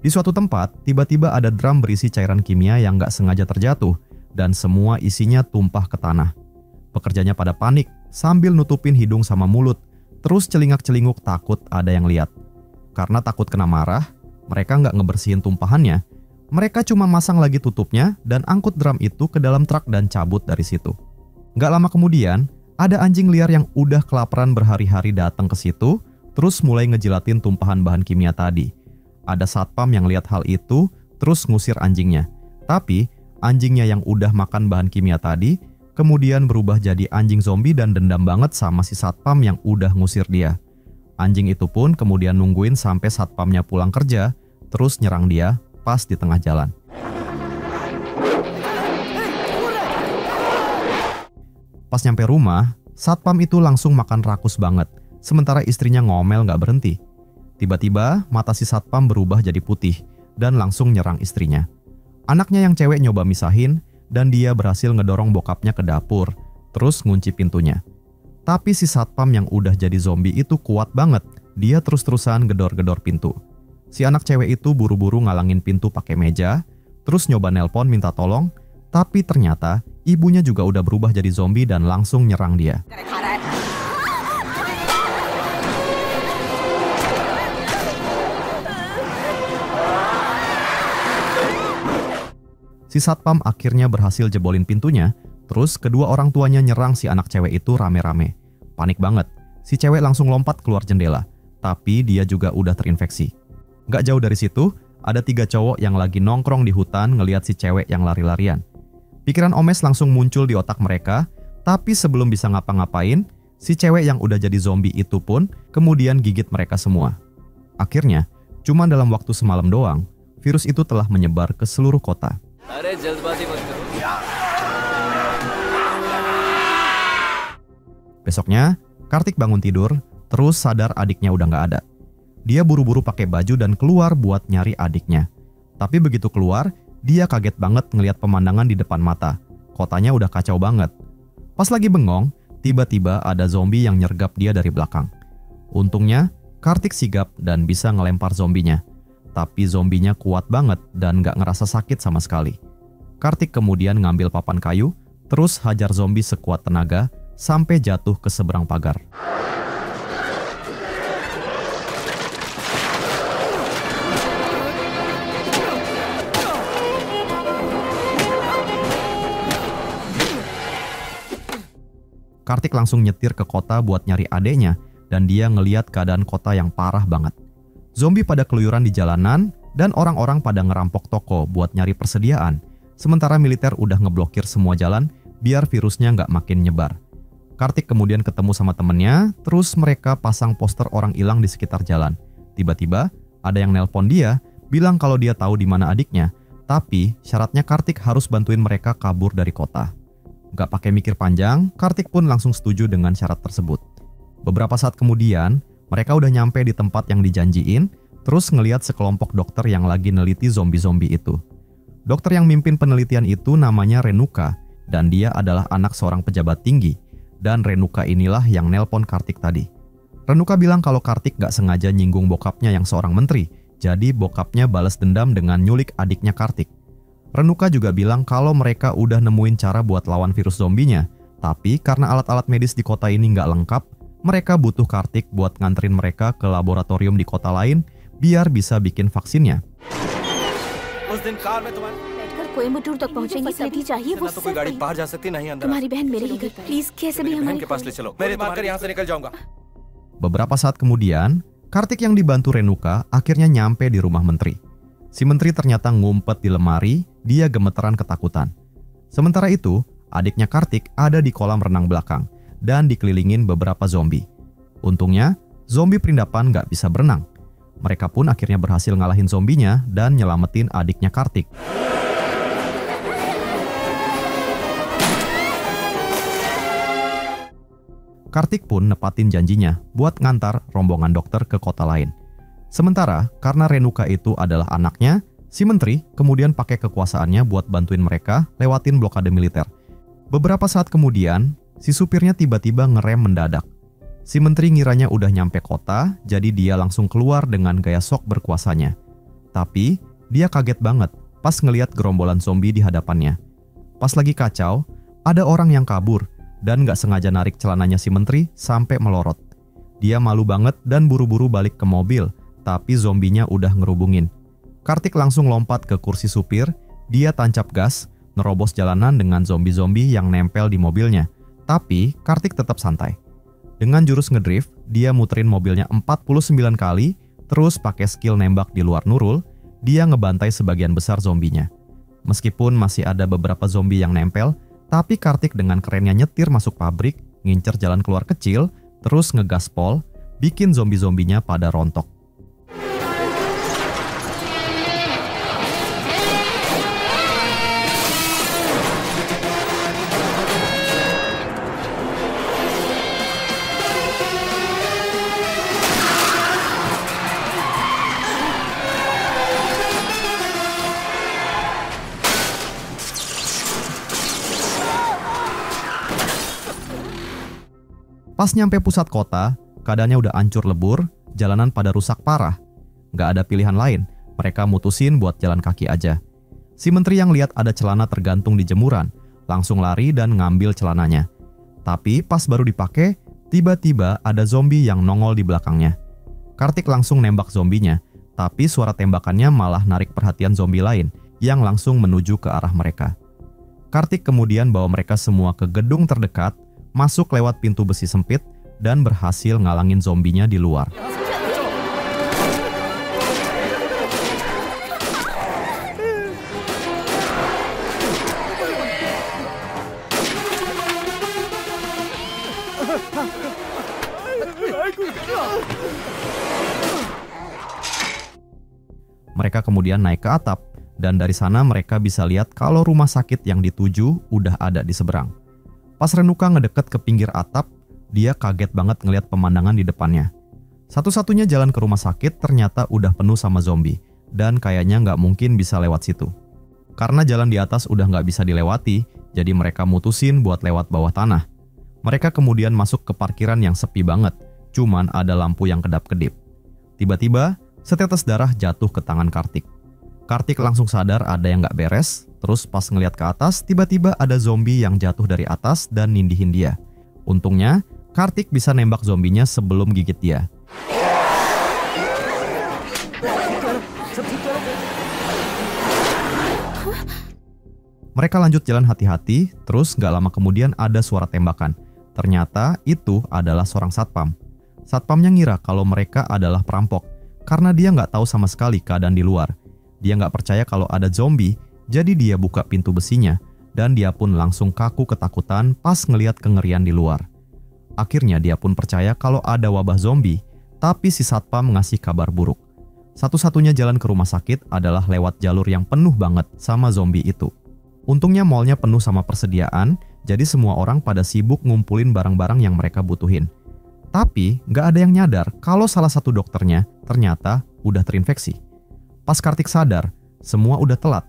Di suatu tempat, tiba-tiba ada drum berisi cairan kimia yang gak sengaja terjatuh dan semua isinya tumpah ke tanah. Pekerjanya pada panik sambil nutupin hidung sama mulut, terus celingak-celinguk takut ada yang lihat. Karena takut kena marah, mereka nggak ngebersihin tumpahannya. Mereka cuma masang lagi tutupnya dan angkut drum itu ke dalam truk dan cabut dari situ. Nggak lama kemudian, ada anjing liar yang udah kelaparan berhari-hari datang ke situ, terus mulai ngejilatin tumpahan bahan kimia tadi. Ada satpam yang lihat hal itu, terus ngusir anjingnya. Tapi, anjingnya yang udah makan bahan kimia tadi, kemudian berubah jadi anjing zombie dan dendam banget sama si satpam yang udah ngusir dia. Anjing itu pun kemudian nungguin sampai satpamnya pulang kerja, terus nyerang dia pas di tengah jalan. Pas nyampe rumah, satpam itu langsung makan rakus banget, sementara istrinya ngomel gak berhenti. Tiba-tiba mata si satpam berubah jadi putih dan langsung nyerang istrinya. Anaknya yang cewek nyoba misahin, dan dia berhasil ngedorong bokapnya ke dapur, terus ngunci pintunya. Tapi si satpam yang udah jadi zombie itu kuat banget, dia terus-terusan gedor-gedor pintu. Si anak cewek itu buru-buru ngalangin pintu pakai meja, terus nyoba nelpon minta tolong, tapi ternyata ibunya juga udah berubah jadi zombie dan langsung nyerang dia. Si satpam akhirnya berhasil jebolin pintunya, terus kedua orang tuanya nyerang si anak cewek itu rame-rame. Panik banget, si cewek langsung lompat keluar jendela, tapi dia juga udah terinfeksi. Gak jauh dari situ, ada 3 cowok yang lagi nongkrong di hutan ngeliat si cewek yang lari-larian. Pikiran omes langsung muncul di otak mereka, tapi sebelum bisa ngapa-ngapain, si cewek yang udah jadi zombie itu pun kemudian gigit mereka semua. Akhirnya, cuma dalam waktu semalam doang, virus itu telah menyebar ke seluruh kota. Besoknya, Kartik bangun tidur, terus sadar adiknya udah gak ada. Dia buru-buru pakai baju dan keluar buat nyari adiknya. Tapi begitu keluar, dia kaget banget ngelihat pemandangan di depan mata. Kotanya udah kacau banget. Pas lagi bengong, tiba-tiba ada zombie yang nyergap dia dari belakang. Untungnya, Kartik sigap dan bisa ngelempar zombinya. Tapi zombinya kuat banget dan gak ngerasa sakit sama sekali. Kartik kemudian ngambil papan kayu, terus hajar zombie sekuat tenaga sampai jatuh ke seberang pagar. Kartik langsung nyetir ke kota buat nyari adeknya dan dia ngeliat keadaan kota yang parah banget. Zombie pada keluyuran di jalanan dan orang-orang pada ngerampok toko buat nyari persediaan. Sementara militer udah ngeblokir semua jalan biar virusnya nggak makin nyebar. Kartik kemudian ketemu sama temennya, terus mereka pasang poster orang hilang di sekitar jalan. Tiba-tiba ada yang nelpon dia, bilang kalau dia tahu di mana adiknya, tapi syaratnya Kartik harus bantuin mereka kabur dari kota. Gak pakai mikir panjang, Kartik pun langsung setuju dengan syarat tersebut. Beberapa saat kemudian, mereka udah nyampe di tempat yang dijanjiin, terus ngelihat sekelompok dokter yang lagi neliti zombie-zombie itu. Dokter yang mimpin penelitian itu namanya Renuka, dan dia adalah anak seorang pejabat tinggi. Dan Renuka inilah yang nelpon Kartik tadi. Renuka bilang kalau Kartik gak sengaja nyinggung bokapnya yang seorang menteri, jadi bokapnya balas dendam dengan nyulik adiknya Kartik. Renuka juga bilang kalau mereka udah nemuin cara buat lawan virus zombinya, tapi karena alat-alat medis di kota ini gak lengkap, mereka butuh Kartik buat nganterin mereka ke laboratorium di kota lain biar bisa bikin vaksinnya. Coimbatore तक पहुंचेंगे, प्लेटी चाहिए वो कोई गाड़ी बाहर जा सकती नहीं अंदर। तुम्हारी बहन मेरे ही घर, प्लीज कैसे भी बहन हमारे के पास ले चलो, मेरे मारकर यहाँ से निकल जाऊंगा। Beberapa saat kemudian, Kartik yang dibantu Renuka akhirnya nyampe di rumah menteri. Si menteri ternyata ngumpet di lemari, dia gemeteran ketakutan. Sementara itu, adiknya Kartik ada di kolam renang belakang dan dikelilingin beberapa zombie. Untungnya, zombie perindapan gak bisa berenang. Mereka pun akhirnya berhasil ngalahin zombinya dan nyelamatin adiknya Kartik. Kartik pun nepatin janjinya buat ngantar rombongan dokter ke kota lain. Sementara karena Renuka itu adalah anaknya, si menteri kemudian pakai kekuasaannya buat bantuin mereka lewatin blokade militer. Beberapa saat kemudian, si supirnya tiba-tiba ngerem mendadak. Si menteri ngiranya udah nyampe kota, jadi dia langsung keluar dengan gaya sok berkuasanya. Tapi dia kaget banget pas ngeliat gerombolan zombie di hadapannya. Pas lagi kacau, ada orang yang kabur dan gak sengaja narik celananya si menteri sampai melorot. Dia malu banget dan buru-buru balik ke mobil, tapi zombinya udah ngerubungin. Kartik langsung lompat ke kursi supir, dia tancap gas, nerobos jalanan dengan zombie-zombie yang nempel di mobilnya. Tapi Kartik tetap santai. Dengan jurus ngedrift, dia muterin mobilnya 49 kali, terus pakai skill nembak di luar Nurul, dia ngebantai sebagian besar zombinya. Meskipun masih ada beberapa zombie yang nempel, tapi Kartik dengan kerennya nyetir masuk pabrik, ngincer jalan keluar kecil, terus ngegaspol, bikin zombie-zombinya pada rontok. Pas nyampe pusat kota, keadaannya udah hancur lebur, jalanan pada rusak parah. Gak ada pilihan lain, mereka mutusin buat jalan kaki aja. Si menteri yang lihat ada celana tergantung di jemuran, langsung lari dan ngambil celananya. Tapi pas baru dipakai, tiba-tiba ada zombie yang nongol di belakangnya. Kartik langsung nembak zombinya, tapi suara tembakannya malah narik perhatian zombie lain yang langsung menuju ke arah mereka. Kartik kemudian bawa mereka semua ke gedung terdekat, masuk lewat pintu besi sempit, dan berhasil ngalangin zombinya di luar. Mereka kemudian naik ke atap, dan dari sana mereka bisa lihat kalau rumah sakit yang dituju udah ada di seberang. Pas Renuka ngedeket ke pinggir atap, dia kaget banget ngeliat pemandangan di depannya. Satu-satunya jalan ke rumah sakit ternyata udah penuh sama zombie, dan kayaknya nggak mungkin bisa lewat situ. Karena jalan di atas udah nggak bisa dilewati, jadi mereka mutusin buat lewat bawah tanah. Mereka kemudian masuk ke parkiran yang sepi banget, cuman ada lampu yang kedap-kedip. Tiba-tiba, setetes darah jatuh ke tangan Kartik. Kartik langsung sadar ada yang nggak beres, terus pas ngeliat ke atas, tiba-tiba ada zombie yang jatuh dari atas dan nindihin dia. Untungnya, Kartik bisa nembak zombinya sebelum gigit dia. Mereka lanjut jalan hati-hati, terus nggak lama kemudian ada suara tembakan. Ternyata itu adalah seorang satpam. Satpamnya ngira kalau mereka adalah perampok, karena dia nggak tahu sama sekali keadaan di luar. Dia nggak percaya kalau ada zombie, jadi dia buka pintu besinya, dan dia pun langsung kaku ketakutan pas ngeliat kengerian di luar. Akhirnya dia pun percaya kalau ada wabah zombie, tapi si satpam ngasih kabar buruk. Satu-satunya jalan ke rumah sakit adalah lewat jalur yang penuh banget sama zombie itu. Untungnya mallnya penuh sama persediaan, jadi semua orang pada sibuk ngumpulin barang-barang yang mereka butuhin. Tapi nggak ada yang nyadar kalau salah satu dokternya ternyata udah terinfeksi. Pas Kartik sadar, semua udah telat.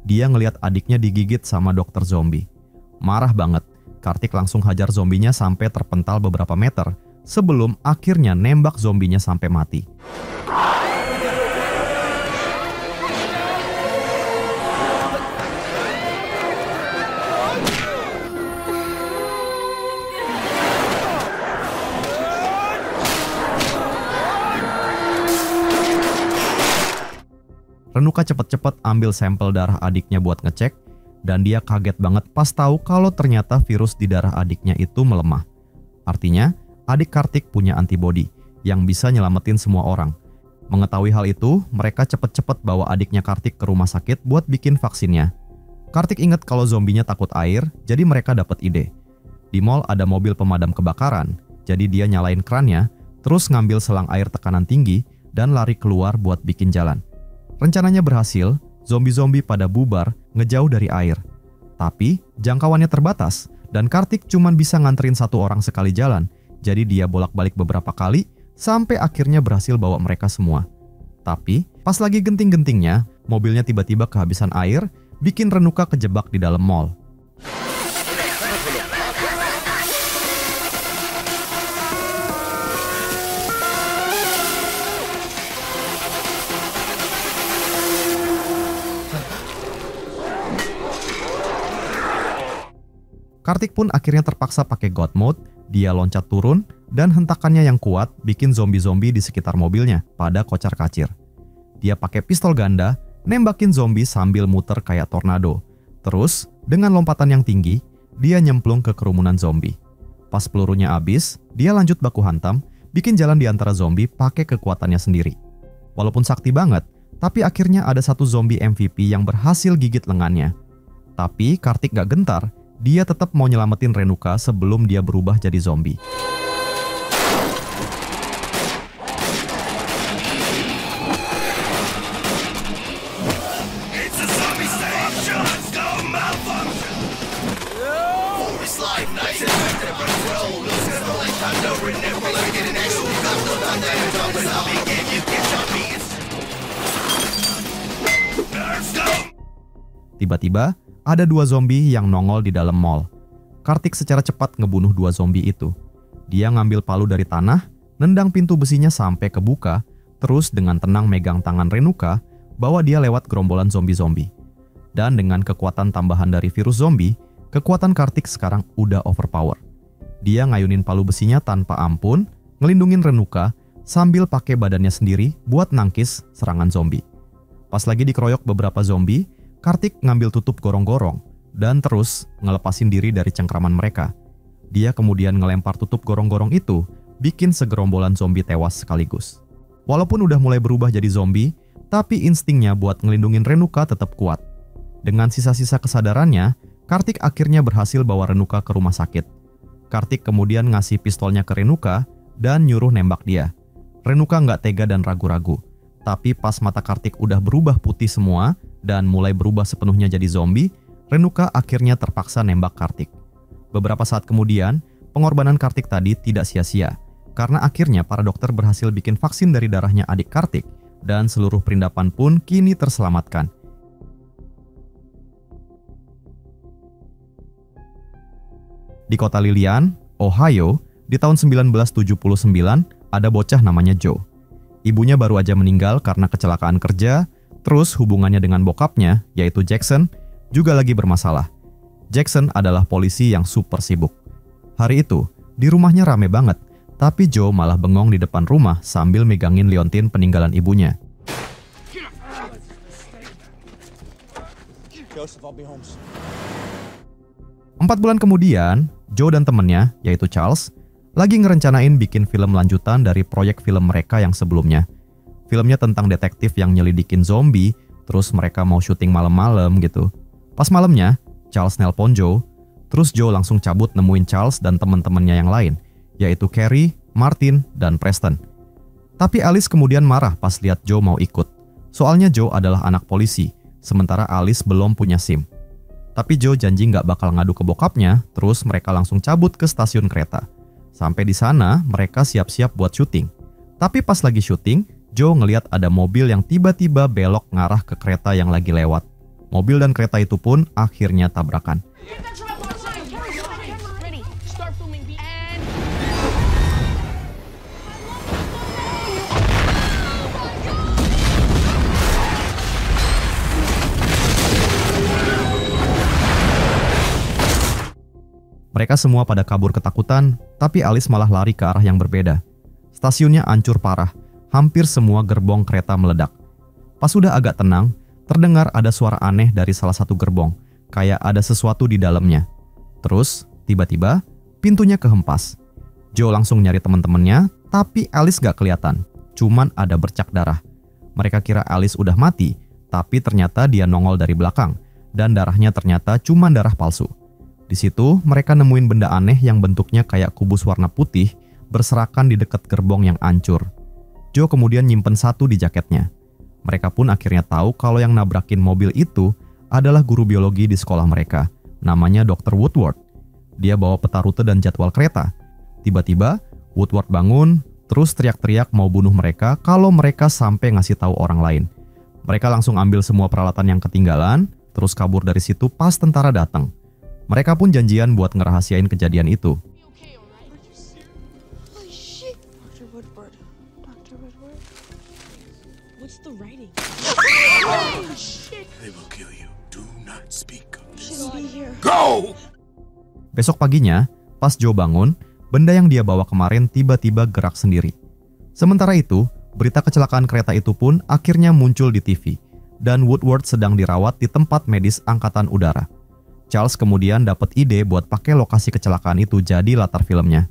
Dia ngelihat adiknya digigit sama dokter zombie. Marah banget, Kartik langsung hajar zombinya sampai terpental beberapa meter, sebelum akhirnya nembak zombinya sampai mati. Renuka cepet-cepet ambil sampel darah adiknya buat ngecek, dan dia kaget banget pas tahu kalau ternyata virus di darah adiknya itu melemah. Artinya, adik Kartik punya antibodi yang bisa nyelamatin semua orang. Mengetahui hal itu, mereka cepet-cepet bawa adiknya Kartik ke rumah sakit buat bikin vaksinnya. Kartik inget kalau zombinya takut air, jadi mereka dapat ide. Di mall ada mobil pemadam kebakaran, jadi dia nyalain krannya, terus ngambil selang air tekanan tinggi, dan lari keluar buat bikin jalan. Rencananya berhasil, zombie-zombie pada bubar ngejauh dari air. Tapi jangkauannya terbatas dan Kartik cuma bisa nganterin satu orang sekali jalan. Jadi dia bolak-balik beberapa kali sampai akhirnya berhasil bawa mereka semua. Tapi pas lagi genting-gentingnya, mobilnya tiba-tiba kehabisan air, bikin Renuka kejebak di dalam mall. Kartik pun akhirnya terpaksa pakai God Mode, dia loncat turun, dan hentakannya yang kuat bikin zombie-zombie di sekitar mobilnya pada kocar-kacir. Dia pakai pistol ganda, nembakin zombie sambil muter kayak tornado. Terus, dengan lompatan yang tinggi, dia nyemplung ke kerumunan zombie. Pas pelurunya habis, dia lanjut baku hantam, bikin jalan di antara zombie pakai kekuatannya sendiri. Walaupun sakti banget, tapi akhirnya ada satu zombie MVP yang berhasil gigit lengannya. Tapi Kartik gak gentar, dia tetap mau nyelamatin Renuka sebelum dia berubah jadi zombie. Tiba-tiba, ada dua zombie yang nongol di dalam mall. Kartik secara cepat ngebunuh dua zombie itu. Dia ngambil palu dari tanah, nendang pintu besinya sampai kebuka, terus dengan tenang megang tangan Renuka, bawa dia lewat gerombolan zombie-zombie. Dan dengan kekuatan tambahan dari virus zombie, kekuatan Kartik sekarang udah overpower. Dia ngayunin palu besinya tanpa ampun, ngelindungin Renuka, sambil pakai badannya sendiri buat nangkis serangan zombie. Pas lagi dikeroyok beberapa zombie, Kartik ngambil tutup gorong-gorong dan terus ngelepasin diri dari cengkraman mereka. Dia kemudian ngelempar tutup gorong-gorong itu, bikin segerombolan zombie tewas sekaligus. Walaupun udah mulai berubah jadi zombie, tapi instingnya buat ngelindungin Renuka tetap kuat. Dengan sisa-sisa kesadarannya, Kartik akhirnya berhasil bawa Renuka ke rumah sakit. Kartik kemudian ngasih pistolnya ke Renuka dan nyuruh nembak dia. Renuka nggak tega dan ragu-ragu. Tapi pas mata Kartik udah berubah putih semua dan mulai berubah sepenuhnya jadi zombie, Renuka akhirnya terpaksa nembak Kartik. Beberapa saat kemudian, pengorbanan Kartik tadi tidak sia-sia, karena akhirnya para dokter berhasil bikin vaksin dari darahnya adik Kartik, dan seluruh perindapan pun kini terselamatkan. Di kota Lillian, Ohio, di tahun 1979, ada bocah namanya Joe. Ibunya baru aja meninggal karena kecelakaan kerja, terus hubungannya dengan bokapnya, yaitu Jackson, juga lagi bermasalah. Jackson adalah polisi yang super sibuk. Hari itu, di rumahnya rame banget, tapi Joe malah bengong di depan rumah sambil megangin liontin peninggalan ibunya. 4 bulan kemudian, Joe dan temennya, yaitu Charles, lagi ngerencanain bikin film lanjutan dari proyek film mereka yang sebelumnya. Filmnya tentang detektif yang nyelidikin zombie, terus mereka mau syuting malam-malam gitu. Pas malamnya, Charles nelpon Joe, terus Joe langsung cabut nemuin Charles dan teman-temannya yang lain, yaitu Carrie, Martin, dan Preston. Tapi Alice kemudian marah pas lihat Joe mau ikut. Soalnya Joe adalah anak polisi, sementara Alice belum punya SIM. Tapi Joe janji nggak bakal ngadu ke bokapnya, terus mereka langsung cabut ke stasiun kereta. Sampai di sana, mereka siap-siap buat syuting. Tapi pas lagi syuting, Joe ngeliat ada mobil yang tiba-tiba belok ngarah ke kereta yang lagi lewat. Mobil dan kereta itu pun akhirnya tabrakan. Mereka semua pada kabur ketakutan, tapi Alice malah lari ke arah yang berbeda. Stasiunnya hancur parah, hampir semua gerbong kereta meledak. Pas sudah agak tenang, terdengar ada suara aneh dari salah satu gerbong, kayak ada sesuatu di dalamnya. Terus, tiba-tiba, pintunya kehempas. Joe langsung nyari teman-temannya, tapi Alice gak kelihatan, cuman ada bercak darah. Mereka kira Alice udah mati, tapi ternyata dia nongol dari belakang, dan darahnya ternyata cuma darah palsu. Di situ, mereka nemuin benda aneh yang bentuknya kayak kubus warna putih berserakan di dekat gerbong yang hancur. Joe kemudian nyimpen satu di jaketnya. Mereka pun akhirnya tahu kalau yang nabrakin mobil itu adalah guru biologi di sekolah mereka, namanya Dr. Woodward. Dia bawa peta rute dan jadwal kereta. Tiba-tiba, Woodward bangun, terus teriak-teriak mau bunuh mereka kalau mereka sampai ngasih tahu orang lain. Mereka langsung ambil semua peralatan yang ketinggalan, terus kabur dari situ pas tentara datang. Mereka pun janjian buat ngerahasiain kejadian itu. Besok paginya, pas Joe bangun, benda yang dia bawa kemarin tiba-tiba gerak sendiri. Sementara itu, berita kecelakaan kereta itu pun akhirnya muncul di TV, dan Woodward sedang dirawat di tempat medis angkatan udara. Charles kemudian dapat ide buat pakai lokasi kecelakaan itu jadi latar filmnya.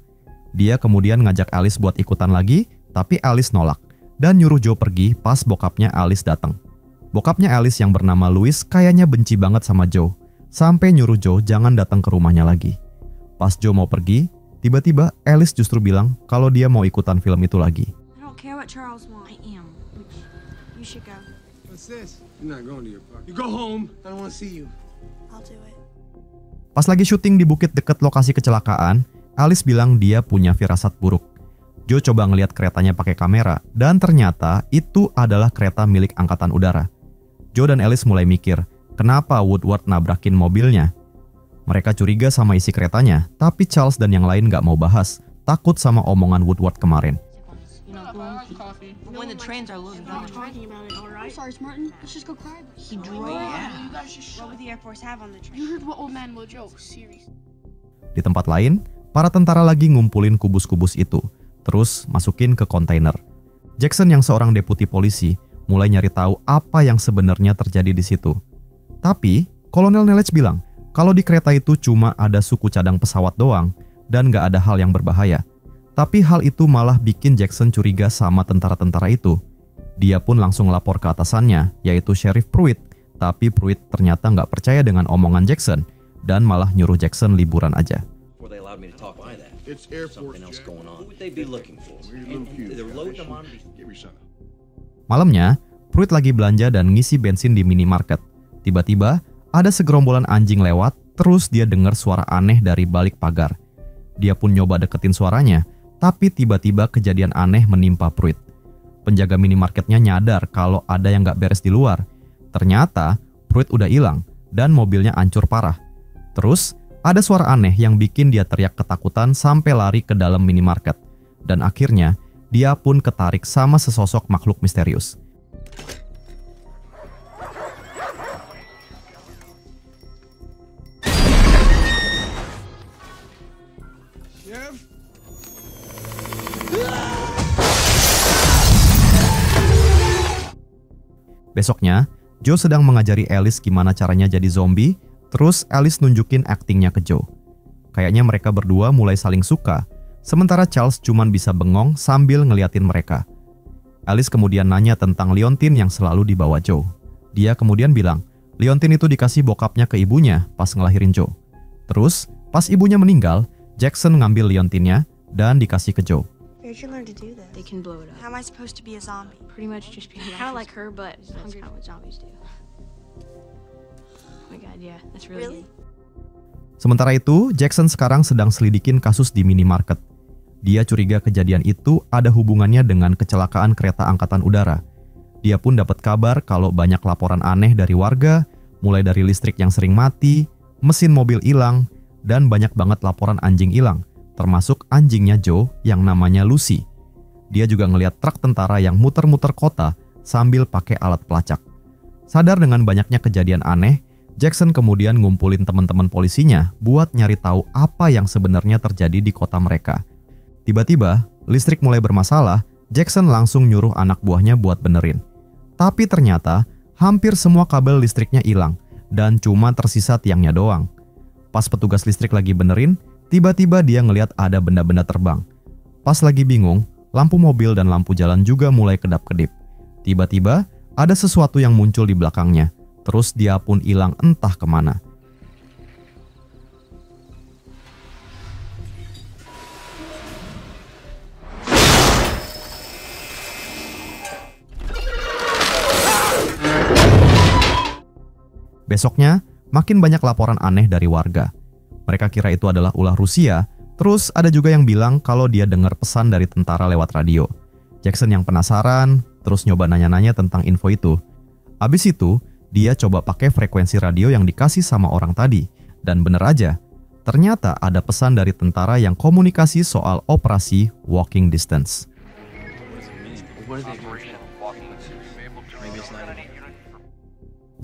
Dia kemudian ngajak Alice buat ikutan lagi, tapi Alice nolak, dan nyuruh Joe pergi pas bokapnya Alice datang. Bokapnya Alice yang bernama Louis kayaknya benci banget sama Joe, sampai nyuruh Joe jangan datang ke rumahnya lagi. Pas Joe mau pergi, tiba-tiba Alice justru bilang kalau dia mau ikutan film itu lagi. I don't care what Charles wants. I am. You should go. What's this? You're not going to your party. You go home. I don't want to see you. I'll do it. Pas lagi syuting di bukit dekat lokasi kecelakaan, Alice bilang dia punya firasat buruk. Joe coba ngeliat keretanya pakai kamera, dan ternyata itu adalah kereta milik angkatan udara. Joe dan Alice mulai mikir, kenapa Woodward nabrakin mobilnya? Mereka curiga sama isi keretanya, tapi Charles dan yang lain gak mau bahas, takut sama omongan Woodward kemarin. When the trains are losing, I'm talking about it, all right? Sorry, Martin. Let's just go cry. He drove. Yeah. What would the Air Force have on the train? You heard what old man will joke. Serious. Di tempat lain, para tentara lagi ngumpulin kubus-kubus itu, terus masukin ke kontainer. Jackson yang seorang deputi polisi mulai nyari tahu apa yang sebenarnya terjadi di situ. Tapi, Kolonel Nelich bilang kalau di kereta itu cuma ada suku cadang pesawat doang dan gak ada hal yang berbahaya. Tapi hal itu malah bikin Jackson curiga sama tentara-tentara itu. Dia pun langsung lapor ke atasannya, yaitu Sheriff Pruitt. Tapi Pruitt ternyata gak percaya dengan omongan Jackson dan malah nyuruh Jackson liburan aja. It's Air Force jet. Who would they be looking for? They're loading them on. Give me some. Malamnya, Pruitt lagi belanja dan ngisi bensin di minimarket. Tiba-tiba, ada segerombolan anjing lewat, terus dia dengar suara aneh dari balik pagar. Dia pun nyoba deketin suaranya, tapi tiba-tiba kejadian aneh menimpa Pruitt. Penjaga minimarketnya nyadar kalau ada yang gak beres di luar. Ternyata, Pruitt udah hilang dan mobilnya hancur parah. Terus, ada suara aneh yang bikin dia teriak ketakutan sampai lari ke dalam minimarket. Dan akhirnya, dia pun ketarik sama sesosok makhluk misterius. Besoknya, Joe sedang mengajari Alice gimana caranya jadi zombie, terus Alice nunjukin aktingnya ke Joe. Kayaknya mereka berdua mulai saling suka, sementara Charles cuman bisa bengong sambil ngeliatin mereka. Alice kemudian nanya tentang liontin yang selalu dibawa Joe. Dia kemudian bilang, liontin itu dikasih bokapnya ke ibunya pas ngelahirin Joe. Terus, pas ibunya meninggal, Jackson ngambil liontinnya dan dikasih ke Joe. Where'd you learn to do this? They can blow it up. How am I supposed to be a zombie? Pretty much just be kind of like her, but that's kind of what zombies do. Oh my god, yeah, that's really good. Sementara itu, Jackson sekarang sedang selidikin kasus di minimarket. Dia curiga kejadian itu ada hubungannya dengan kecelakaan kereta angkatan udara. Dia pun dapat kabar kalau banyak laporan aneh dari warga, mulai dari listrik yang sering mati, mesin mobil hilang, dan banyak banget laporan anjing hilang, termasuk anjingnya Joe yang namanya Lucy. Dia juga ngelihat truk tentara yang muter-muter kota sambil pakai alat pelacak. Sadar dengan banyaknya kejadian aneh, Jackson kemudian ngumpulin teman-teman polisinya buat nyari tahu apa yang sebenarnya terjadi di kota mereka. Tiba-tiba, listrik mulai bermasalah, Jackson langsung nyuruh anak buahnya buat benerin. Tapi ternyata, hampir semua kabel listriknya hilang dan cuma tersisa tiangnya doang. Pas petugas listrik lagi benerin, tiba-tiba dia ngelihat ada benda-benda terbang. Pas lagi bingung, lampu mobil dan lampu jalan juga mulai kedap-kedip. Tiba-tiba, ada sesuatu yang muncul di belakangnya. Terus dia pun hilang entah kemana. Besoknya, makin banyak laporan aneh dari warga. Mereka kira itu adalah ulah Rusia, terus ada juga yang bilang kalau dia dengar pesan dari tentara lewat radio. Jackson yang penasaran, terus nyoba nanya-nanya tentang info itu. Abis itu, dia coba pakai frekuensi radio yang dikasih sama orang tadi. Dan bener aja, ternyata ada pesan dari tentara yang komunikasi soal operasi walking distance.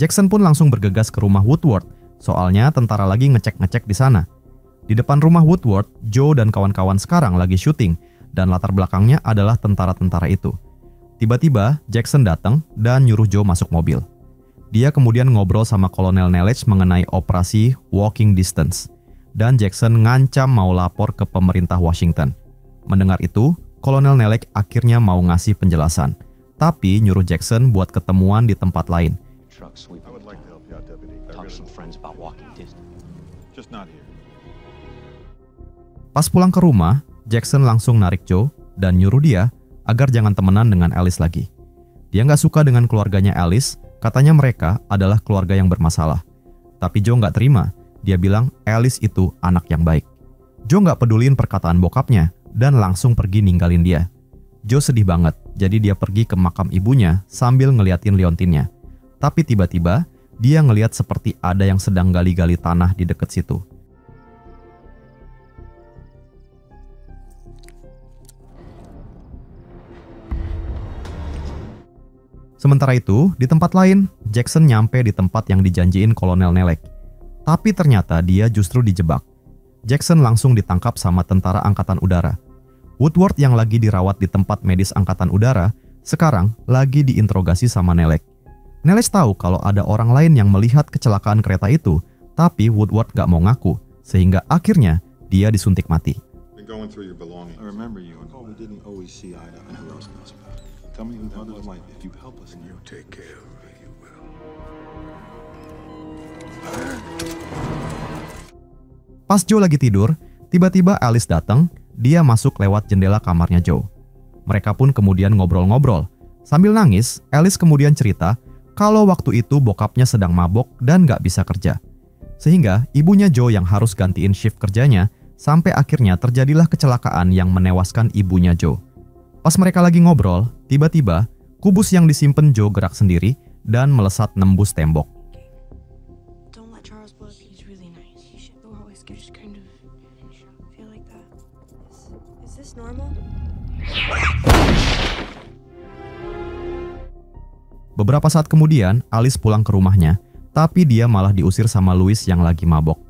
Jackson pun langsung bergegas ke rumah Woodward, soalnya tentara lagi ngecek-ngecek di sana. Di depan rumah Woodward, Joe dan kawan-kawan sekarang lagi syuting dan latar belakangnya adalah tentara-tentara itu. Tiba-tiba Jackson datang dan nyuruh Joe masuk mobil. Dia kemudian ngobrol sama Kolonel Nelich mengenai operasi Walking Distance dan Jackson ngancam mau lapor ke pemerintah Washington. Mendengar itu, Kolonel Nelich akhirnya mau ngasih penjelasan, tapi nyuruh Jackson buat ketemuan di tempat lain. Pas pulang ke rumah, Jackson langsung narik Joe dan nyuruh dia agar jangan temenan dengan Alice lagi. Dia nggak suka dengan keluarganya Alice, katanya mereka adalah keluarga yang bermasalah. Tapi Joe nggak terima, dia bilang Alice itu anak yang baik. Joe nggak pedulin perkataan bokapnya dan langsung pergi ninggalin dia. Joe sedih banget, jadi dia pergi ke makam ibunya sambil ngeliatin liontinnya. Tapi tiba-tiba, dia ngeliat seperti ada yang sedang gali-gali tanah di dekat situ. Sementara itu, di tempat lain, Jackson nyampe di tempat yang dijanjiin Kolonel Nelich. Tapi ternyata dia justru dijebak. Jackson langsung ditangkap sama tentara angkatan udara. Woodward yang lagi dirawat di tempat medis angkatan udara, sekarang lagi diinterogasi sama Nelich. Nelich tahu kalau ada orang lain yang melihat kecelakaan kereta itu, tapi Woodward gak mau ngaku, sehingga akhirnya dia disuntik mati. Pas Joe lagi tidur, tiba-tiba Alice datang. Dia masuk lewat jendela kamarnya Joe. Mereka pun kemudian ngobrol-ngobrol. Sambil nangis, Alice kemudian cerita kalau waktu itu bokapnya sedang mabok dan gak bisa kerja. Sehingga ibunya Joe yang harus gantiin shift kerjanya, sampai akhirnya terjadilah kecelakaan yang menewaskan ibunya Joe. Pas mereka lagi ngobrol, tiba-tiba kubus yang disimpan Joe gerak sendiri dan melesat nembus tembok. Beberapa saat kemudian, Alice pulang ke rumahnya, tapi dia malah diusir sama Louis yang lagi mabok.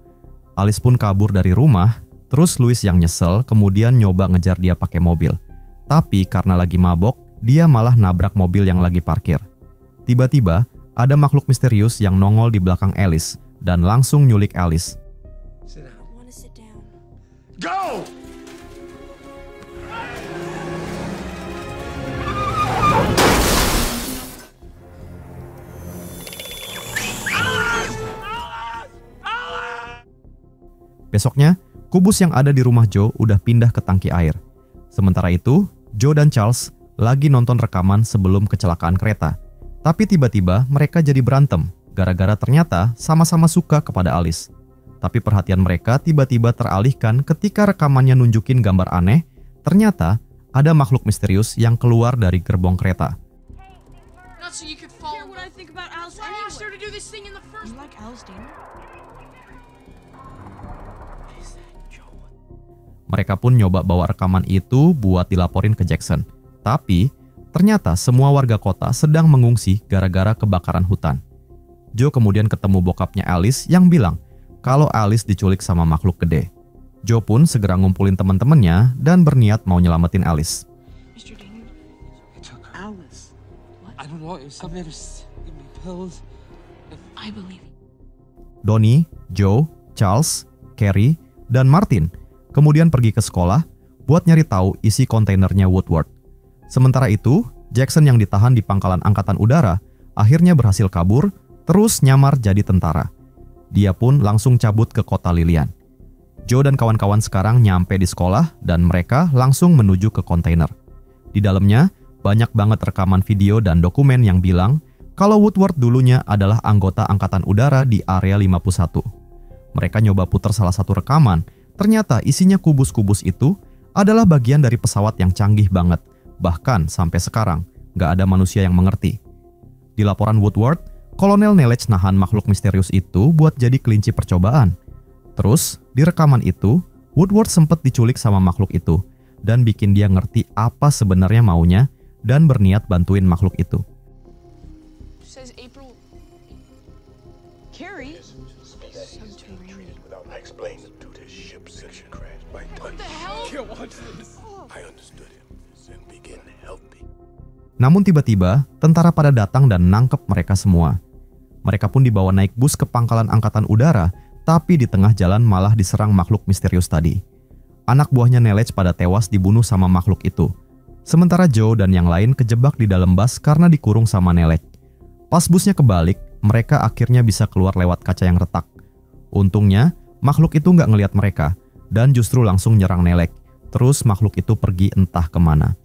Alice pun kabur dari rumah, terus Louis yang nyesel kemudian nyoba ngejar dia pakai mobil. Tapi karena lagi mabok, dia malah nabrak mobil yang lagi parkir. Tiba-tiba, ada makhluk misterius yang nongol di belakang Alice dan langsung nyulik Alice. Go! Besoknya, kubus yang ada di rumah Joe udah pindah ke tangki air. Sementara itu, Joe dan Charles lagi nonton rekaman sebelum kecelakaan kereta. Tapi tiba-tiba mereka jadi berantem, gara-gara ternyata sama-sama suka kepada Alice. Tapi perhatian mereka tiba-tiba teralihkan ketika rekamannya nunjukin gambar aneh, ternyata ada makhluk misterius yang keluar dari gerbong kereta. Mereka pun nyoba bawa rekaman itu buat dilaporin ke Jackson. Tapi, ternyata semua warga kota sedang mengungsi gara-gara kebakaran hutan. Joe kemudian ketemu bokapnya Alice yang bilang kalau Alice diculik sama makhluk gede. Joe pun segera ngumpulin teman-temannya dan berniat mau nyelamatin Alice. Donnie, Joe, Charles, Carrie, dan Martin kemudian pergi ke sekolah buat nyari tahu isi kontainernya Woodward. Sementara itu, Jackson yang ditahan di pangkalan angkatan udara akhirnya berhasil kabur, terus nyamar jadi tentara. Dia pun langsung cabut ke kota Lilian. Joe dan kawan-kawan sekarang nyampe di sekolah dan mereka langsung menuju ke kontainer. Di dalamnya, banyak banget rekaman video dan dokumen yang bilang kalau Woodward dulunya adalah anggota angkatan udara di Area 51. Mereka nyoba putar salah satu rekaman. Ternyata isinya kubus-kubus itu adalah bagian dari pesawat yang canggih banget. Bahkan sampai sekarang, gak ada manusia yang mengerti. Di laporan Woodward, Kolonel Nelich nahan makhluk misterius itu buat jadi kelinci percobaan. Terus, di rekaman itu, Woodward sempat diculik sama makhluk itu dan bikin dia ngerti apa sebenarnya maunya dan berniat bantuin makhluk itu. Namun tiba-tiba, tentara pada datang dan nangkep mereka semua. Mereka pun dibawa naik bus ke pangkalan angkatan udara, tapi di tengah jalan malah diserang makhluk misterius tadi. Anak buahnya Nelec pada tewas dibunuh sama makhluk itu. Sementara Joe dan yang lain kejebak di dalam bus karena dikurung sama Nelec. Pas busnya kebalik, mereka akhirnya bisa keluar lewat kaca yang retak. Untungnya, makhluk itu nggak ngelihat mereka, dan justru langsung nyerang Nelec. Terus makhluk itu pergi entah kemana.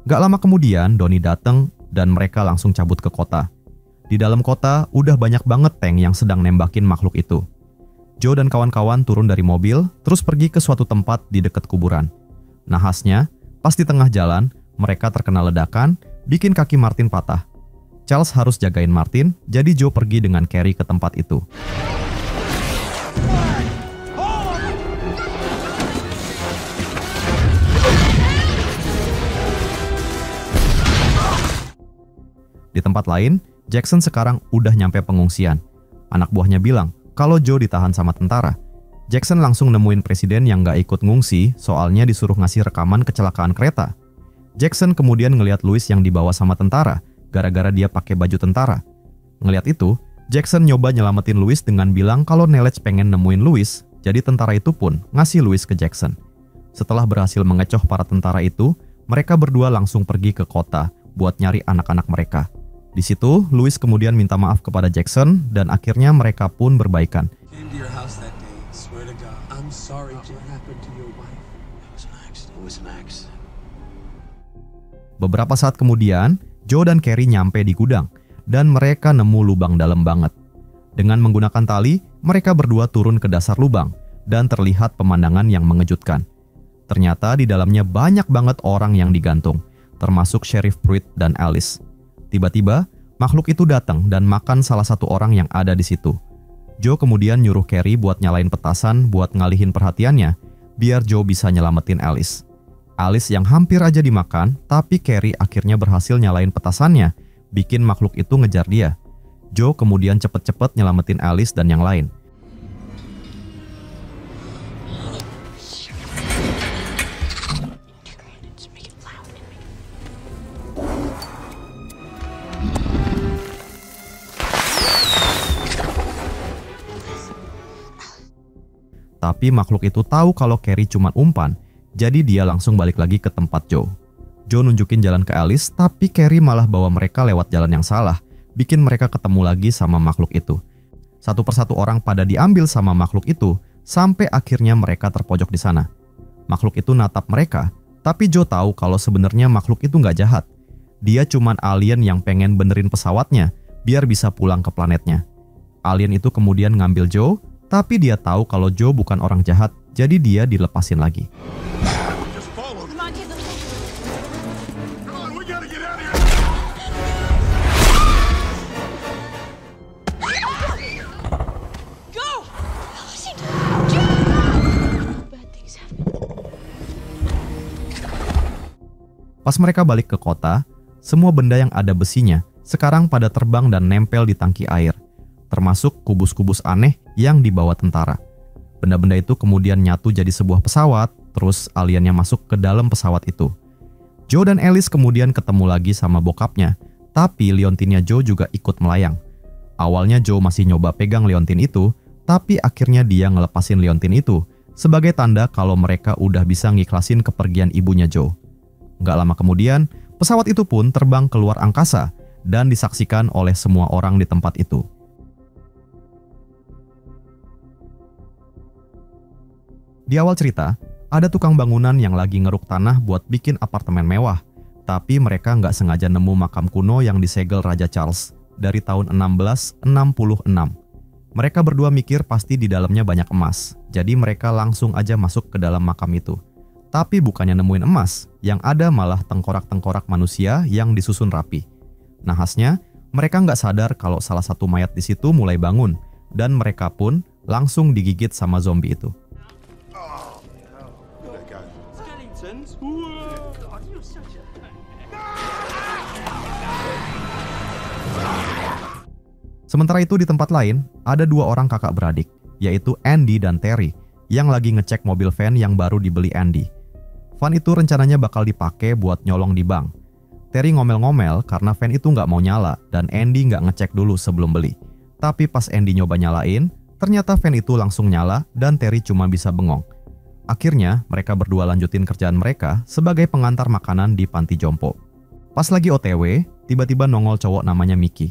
Gak lama kemudian, Donnie datang dan mereka langsung cabut ke kota. Di dalam kota, udah banyak banget tank yang sedang nembakin makhluk itu. Joe dan kawan-kawan turun dari mobil, terus pergi ke suatu tempat di dekat kuburan. Nahasnya, pas di tengah jalan, mereka terkena ledakan, bikin kaki Martin patah. Charles harus jagain Martin, jadi Joe pergi dengan Carrie ke tempat itu. Di tempat lain, Jackson sekarang udah nyampe pengungsian. Anak buahnya bilang kalau Joe ditahan sama tentara. Jackson langsung nemuin presiden yang gak ikut ngungsi, soalnya disuruh ngasih rekaman kecelakaan kereta. Jackson kemudian ngeliat Louis yang dibawa sama tentara, gara-gara dia pakai baju tentara. Ngeliat itu, Jackson nyoba nyelamatin Louis dengan bilang kalau Nelec pengen nemuin Louis, jadi tentara itu pun ngasih Louis ke Jackson. Setelah berhasil mengecoh para tentara itu, mereka berdua langsung pergi ke kota buat nyari anak-anak mereka. Di situ, Louis kemudian minta maaf kepada Jackson dan akhirnya mereka pun berbaikan. Beberapa saat kemudian, Joe dan Carrie nyampe di gudang dan mereka nemu lubang dalam banget. Dengan menggunakan tali, mereka berdua turun ke dasar lubang dan terlihat pemandangan yang mengejutkan. Ternyata di dalamnya banyak banget orang yang digantung, termasuk Sheriff Pruitt dan Alice. Tiba-tiba, makhluk itu datang dan makan salah satu orang yang ada di situ. Joe kemudian nyuruh Carrie buat nyalain petasan buat ngalihin perhatiannya, biar Joe bisa nyelamatin Alice. Alice yang hampir aja dimakan, tapi Carrie akhirnya berhasil nyalain petasannya, bikin makhluk itu ngejar dia. Joe kemudian cepet-cepet nyelamatin Alice dan yang lain. Tapi makhluk itu tahu kalau Carrie cuma umpan, jadi dia langsung balik lagi ke tempat Joe. Joe nunjukin jalan ke Alice, tapi Carrie malah bawa mereka lewat jalan yang salah, bikin mereka ketemu lagi sama makhluk itu. Satu persatu orang pada diambil sama makhluk itu, sampai akhirnya mereka terpojok di sana. Makhluk itu natap mereka, tapi Joe tahu kalau sebenarnya makhluk itu nggak jahat. Dia cuman alien yang pengen benerin pesawatnya, biar bisa pulang ke planetnya. Alien itu kemudian ngambil Joe, tapi dia tahu kalau Joe bukan orang jahat, jadi dia dilepasin lagi. Pas mereka balik ke kota, semua benda yang ada besinya sekarang pada terbang dan nempel di tangki air, termasuk kubus-kubus aneh yang dibawa tentara. Benda-benda itu kemudian nyatu jadi sebuah pesawat, terus aliennya masuk ke dalam pesawat itu. Joe dan Alice kemudian ketemu lagi sama bokapnya, tapi liontinnya Joe juga ikut melayang. Awalnya Joe masih nyoba pegang liontin itu, tapi akhirnya dia ngelepasin liontin itu, sebagai tanda kalau mereka udah bisa ngiklasin kepergian ibunya Joe. Gak lama kemudian, pesawat itu pun terbang keluar angkasa dan disaksikan oleh semua orang di tempat itu. Di awal cerita, ada tukang bangunan yang lagi ngeruk tanah buat bikin apartemen mewah, tapi mereka nggak sengaja nemu makam kuno yang disegel Raja Charles dari tahun 1666. Mereka berdua mikir pasti di dalamnya banyak emas, jadi mereka langsung aja masuk ke dalam makam itu. Tapi bukannya nemuin emas, yang ada malah tengkorak-tengkorak manusia yang disusun rapi. Nahasnya, mereka nggak sadar kalau salah satu mayat di situ mulai bangun, dan mereka pun langsung digigit sama zombie itu. Sementara itu di tempat lain, ada dua orang kakak beradik, yaitu Andy dan Terry, yang lagi ngecek mobil van yang baru dibeli Andy. Van itu rencananya bakal dipakai buat nyolong di bank. Terry ngomel-ngomel karena van itu nggak mau nyala dan Andy nggak ngecek dulu sebelum beli. Tapi pas Andy nyoba nyalain, ternyata van itu langsung nyala dan Terry cuma bisa bengong. Akhirnya mereka berdua lanjutin kerjaan mereka sebagai pengantar makanan di panti jompo. Pas lagi OTW, tiba-tiba nongol cowok namanya Mickey.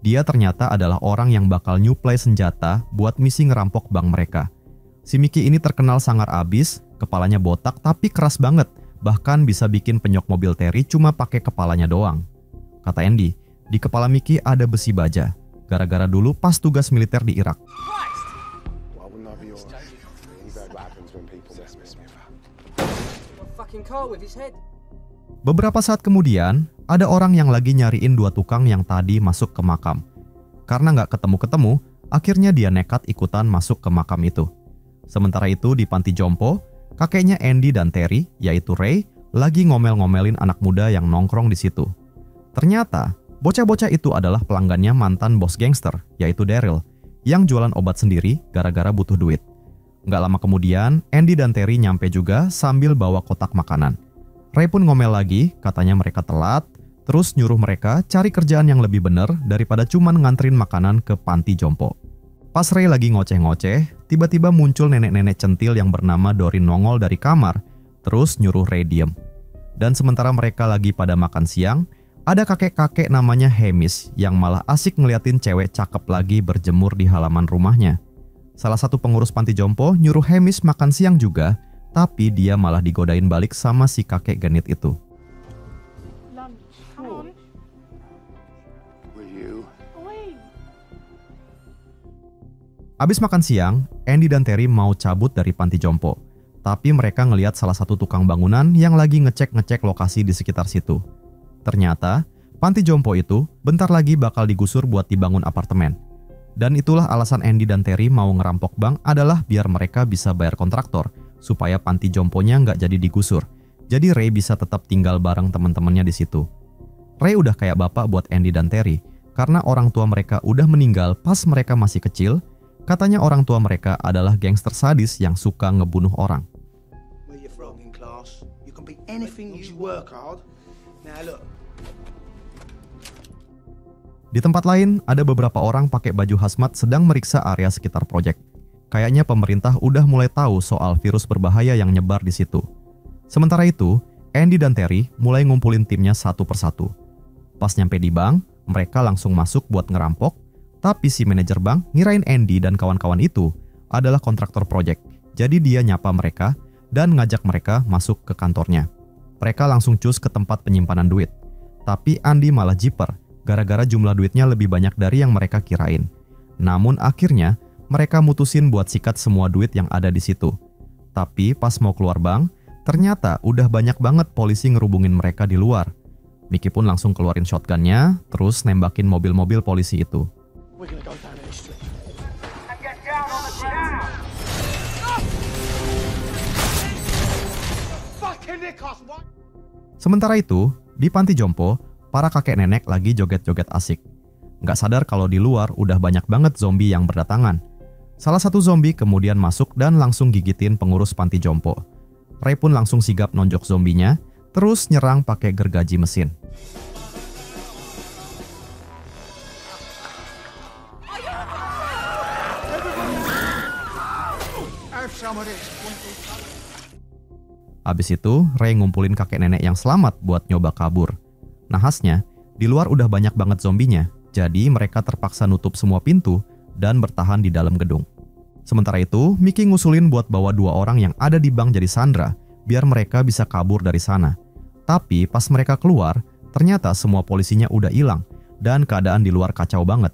Dia ternyata adalah orang yang bakal nyuplai senjata buat misi ngerampok bank mereka. Si Mickey ini terkenal sangar abis, kepalanya botak tapi keras banget, bahkan bisa bikin penyok mobil Terry cuma pakai kepalanya doang. Kata Andy, di kepala Mickey ada besi baja, gara-gara dulu pas tugas militer di Irak. Beberapa saat kemudian, ada orang yang lagi nyariin dua tukang yang tadi masuk ke makam. Karena nggak ketemu-ketemu, akhirnya dia nekat ikutan masuk ke makam itu. Sementara itu di panti jompo, kakeknya Andy dan Terry, yaitu Ray, lagi ngomel-ngomelin anak muda yang nongkrong di situ. Ternyata, bocah-bocah itu adalah pelanggannya mantan bos gangster, yaitu Daryl, yang jualan obat sendiri gara-gara butuh duit. Nggak lama kemudian, Andy dan Terry nyampe juga sambil bawa kotak makanan. Ray pun ngomel lagi, katanya mereka telat, terus nyuruh mereka cari kerjaan yang lebih bener daripada cuman nganterin makanan ke panti jompo. Pas Ray lagi ngoceh-ngoceh, tiba-tiba muncul nenek-nenek centil yang bernama Doreen nongol dari kamar, terus nyuruh Ray diem. Dan sementara mereka lagi pada makan siang, ada kakek-kakek namanya Hamish yang malah asik ngeliatin cewek cakep lagi berjemur di halaman rumahnya. Salah satu pengurus panti jompo nyuruh Hamish makan siang juga, tapi dia malah digodain balik sama si kakek genit itu. Abis makan siang, Andy dan Terry mau cabut dari panti jompo. Tapi mereka ngelihat salah satu tukang bangunan yang lagi ngecek-ngecek lokasi di sekitar situ. Ternyata, panti jompo itu bentar lagi bakal digusur buat dibangun apartemen. Dan itulah alasan Andy dan Terry mau ngerampok bank adalah biar mereka bisa bayar kontraktor, supaya panti jomponya nggak jadi digusur. Jadi Ray bisa tetap tinggal bareng teman-temannya di situ. Ray udah kayak bapak buat Andy dan Terry, karena orang tua mereka udah meninggal pas mereka masih kecil. Katanya orang tua mereka adalah gangster sadis yang suka ngebunuh orang. Di tempat lain, ada beberapa orang pakai baju hazmat sedang meriksa area sekitar proyek. Kayaknya pemerintah udah mulai tahu soal virus berbahaya yang nyebar di situ. Sementara itu, Andy dan Terry mulai ngumpulin timnya satu persatu. Pas nyampe di bank, mereka langsung masuk buat ngerampok. Tapi si manajer bank ngirain Andy dan kawan-kawan itu adalah kontraktor proyek. Jadi dia nyapa mereka dan ngajak mereka masuk ke kantornya. Mereka langsung cus ke tempat penyimpanan duit. Tapi Andy malah jiper gara-gara jumlah duitnya lebih banyak dari yang mereka kirain. Namun akhirnya mereka mutusin buat sikat semua duit yang ada di situ. Tapi pas mau keluar bank, ternyata udah banyak banget polisi ngerubungin mereka di luar. Mickey pun langsung keluarin shotgunnya, terus nembakin mobil-mobil polisi itu. Sementara itu, di panti jompo, para kakek nenek lagi joget-joget asik. Nggak sadar kalau di luar udah banyak banget zombie yang berdatangan. Salah satu zombie kemudian masuk dan langsung gigitin pengurus panti jompo. Ray pun langsung sigap nonjok zombinya, terus nyerang pakai gergaji mesin. Abis itu, Ray ngumpulin kakek nenek yang selamat buat nyoba kabur. Nahasnya, di luar udah banyak banget zombinya, jadi mereka terpaksa nutup semua pintu dan bertahan di dalam gedung. Sementara itu, Mickey ngusulin buat bawa dua orang yang ada di bank jadi sandera, biar mereka bisa kabur dari sana. Tapi pas mereka keluar, ternyata semua polisinya udah hilang, dan keadaan di luar kacau banget.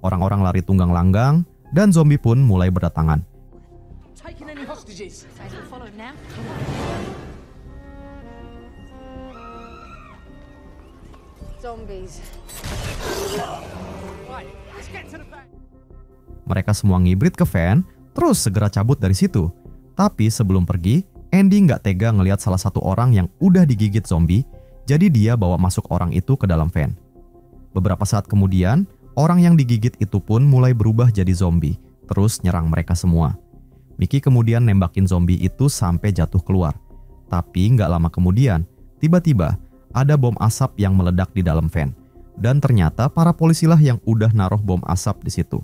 Orang-orang lari tunggang langgang, dan zombie pun mulai berdatangan. Mereka semua ngibrit ke van, terus segera cabut dari situ. Tapi sebelum pergi, Andy nggak tega ngelihat salah satu orang yang udah digigit zombie, jadi dia bawa masuk orang itu ke dalam van. Beberapa saat kemudian, orang yang digigit itu pun mulai berubah jadi zombie, terus nyerang mereka semua. Mickey kemudian nembakin zombie itu sampai jatuh keluar. Tapi nggak lama kemudian, tiba-tiba ada bom asap yang meledak di dalam van. Dan ternyata para polisilah yang udah naruh bom asap di situ.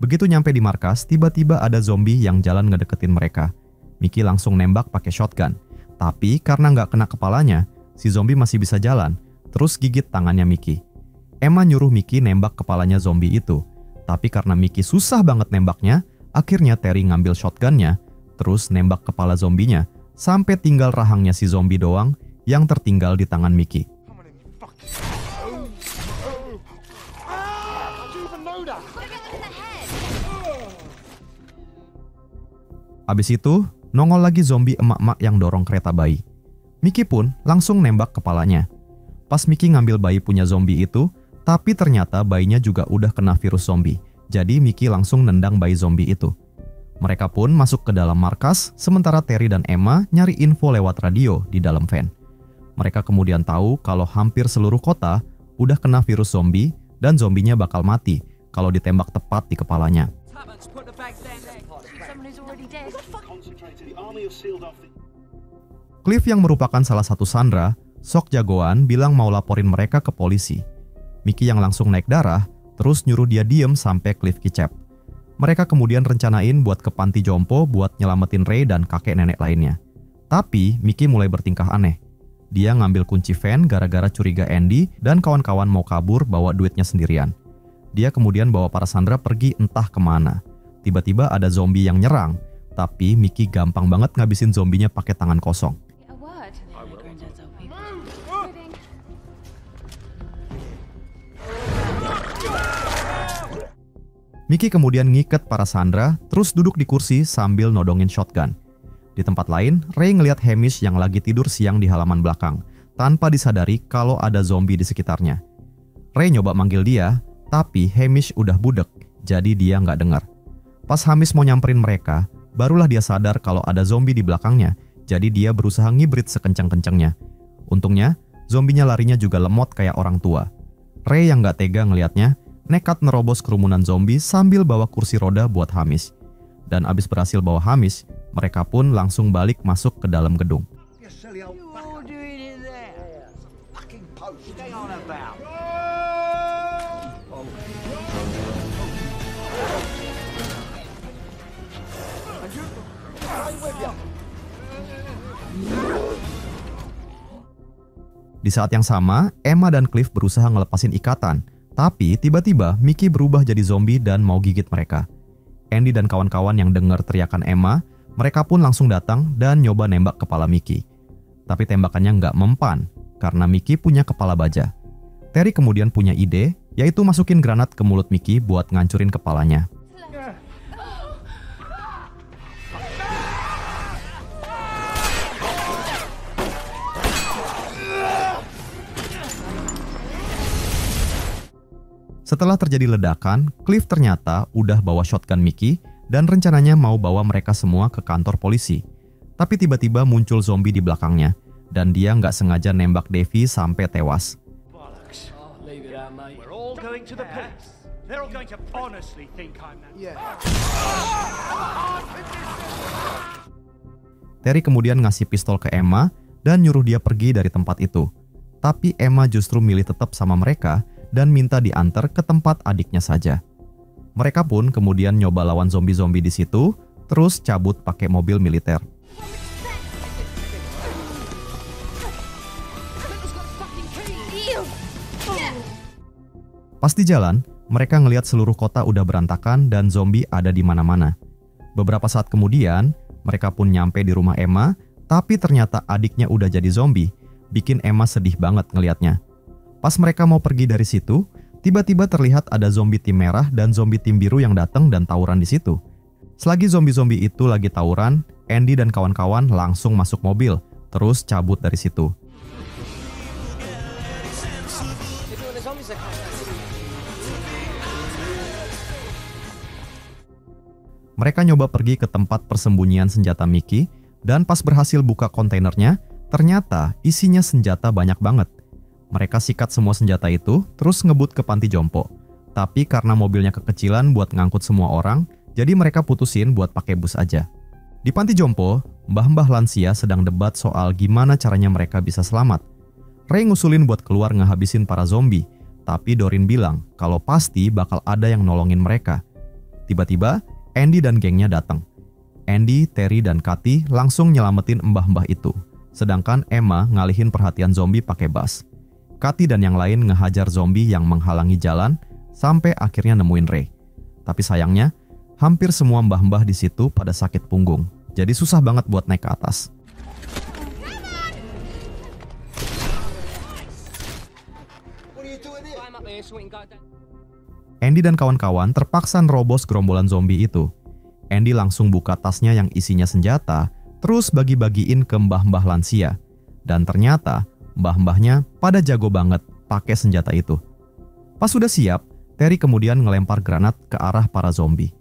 Begitu nyampe di markas, tiba-tiba ada zombie yang jalan ngedeketin mereka. Mickey langsung nembak pakai shotgun. Tapi karena nggak kena kepalanya, si zombie masih bisa jalan, terus gigit tangannya Mickey. Emma nyuruh Mickey nembak kepalanya zombie itu. Tapi karena Mickey susah banget nembaknya, akhirnya Terry ngambil shotgunnya, terus nembak kepala zombinya, sampai tinggal rahangnya si zombie doang yang tertinggal di tangan Mickey. Abis itu, nongol lagi zombie emak-emak yang dorong kereta bayi. Mickey pun langsung nembak kepalanya. Pas Mickey ngambil bayi punya zombie itu, tapi ternyata bayinya juga udah kena virus zombie. Jadi Mickey langsung nendang bayi zombie itu. Mereka pun masuk ke dalam markas, sementara Terry dan Emma nyari info lewat radio di dalam van. Mereka kemudian tahu kalau hampir seluruh kota udah kena virus zombie dan zombinya bakal mati kalau ditembak tepat di kepalanya. Cliff yang merupakan salah satu sandera, sok jagoan bilang mau laporin mereka ke polisi. Mickey yang langsung naik darah, terus nyuruh dia diem sampai Cliff kicap. Mereka kemudian rencanain buat ke panti jompo buat nyelamatin Ray dan kakek nenek lainnya. Tapi Mickey mulai bertingkah aneh. Dia ngambil kunci van gara-gara curiga Andy dan kawan-kawan mau kabur bawa duitnya sendirian. Dia kemudian bawa para sandera pergi entah kemana. Tiba-tiba ada zombie yang nyerang, tapi Mickey gampang banget ngabisin zombinya pakai tangan kosong. Mickey kemudian ngiket para sandera, terus duduk di kursi sambil nodongin shotgun. Di tempat lain, Ray ngelihat Hamish yang lagi tidur siang di halaman belakang, tanpa disadari kalau ada zombie di sekitarnya. Ray nyoba manggil dia, tapi Hamish udah budek, jadi dia nggak dengar. Pas Hamish mau nyamperin mereka, barulah dia sadar kalau ada zombie di belakangnya, jadi dia berusaha ngibrit sekencang-kencangnya. Untungnya, zombinya larinya juga lemot kayak orang tua. Ray yang nggak tega ngelihatnya, nekat nerobos kerumunan zombie sambil bawa kursi roda buat Hamish. Dan abis berhasil bawa Hamish, mereka pun langsung balik masuk ke dalam gedung. Di saat yang sama, Emma dan Cliff berusaha ngelepasin ikatan, tapi tiba-tiba Mickey berubah jadi zombie dan mau gigit mereka. Andy dan kawan-kawan yang dengar teriakan Emma, mereka pun langsung datang dan nyoba nembak kepala Mickey. Tapi tembakannya nggak mempan, karena Mickey punya kepala baja. Terry kemudian punya ide, yaitu masukin granat ke mulut Mickey buat ngancurin kepalanya. Setelah terjadi ledakan, Cliff ternyata udah bawa shotgun Mickey dan rencananya mau bawa mereka semua ke kantor polisi. Tapi tiba-tiba muncul zombie di belakangnya, dan dia nggak sengaja nembak Davy sampai tewas. Terry kemudian ngasih pistol ke Emma dan nyuruh dia pergi dari tempat itu. Tapi Emma justru milih tetap sama mereka dan minta diantar ke tempat adiknya saja. Mereka pun kemudian nyoba lawan zombie-zombie di situ, terus cabut pakai mobil militer. Pas di jalan, mereka ngelihat seluruh kota udah berantakan dan zombie ada di mana-mana. Beberapa saat kemudian, mereka pun nyampe di rumah Emma, tapi ternyata adiknya udah jadi zombie, bikin Emma sedih banget ngelihatnya. Pas mereka mau pergi dari situ, tiba-tiba terlihat ada zombie tim merah dan zombie tim biru yang datang dan tawuran di situ. Selagi zombie-zombie itu lagi tawuran, Andy dan kawan-kawan langsung masuk mobil, terus cabut dari situ. Mereka nyoba pergi ke tempat persembunyian senjata Mickey, dan pas berhasil buka kontainernya, ternyata isinya senjata banyak banget. Mereka sikat semua senjata itu, terus ngebut ke panti jompo. Tapi karena mobilnya kekecilan buat ngangkut semua orang, jadi mereka putusin buat pakai bus aja. Di panti jompo, mbah-mbah lansia sedang debat soal gimana caranya mereka bisa selamat. Ray ngusulin buat keluar ngehabisin para zombie, tapi Doreen bilang kalau pasti bakal ada yang nolongin mereka. Tiba-tiba, Andy dan gengnya datang. Andy, Terry, dan Kathy langsung nyelamatin mbah-mbah itu, sedangkan Emma ngalihin perhatian zombie pakai bas. Kathy dan yang lain ngehajar zombie yang menghalangi jalan sampai akhirnya nemuin Ray. Tapi sayangnya, hampir semua mbah-mbah di situ pada sakit punggung, jadi susah banget buat naik ke atas. Andy dan kawan-kawan terpaksa nerobos gerombolan zombie itu. Andy langsung buka tasnya yang isinya senjata, terus bagi-bagiin ke mbah-mbah lansia. Dan ternyata, mbah-mbahnya pada jago banget pakai senjata itu. Pas sudah siap, Terry kemudian ngelempar granat ke arah para zombie.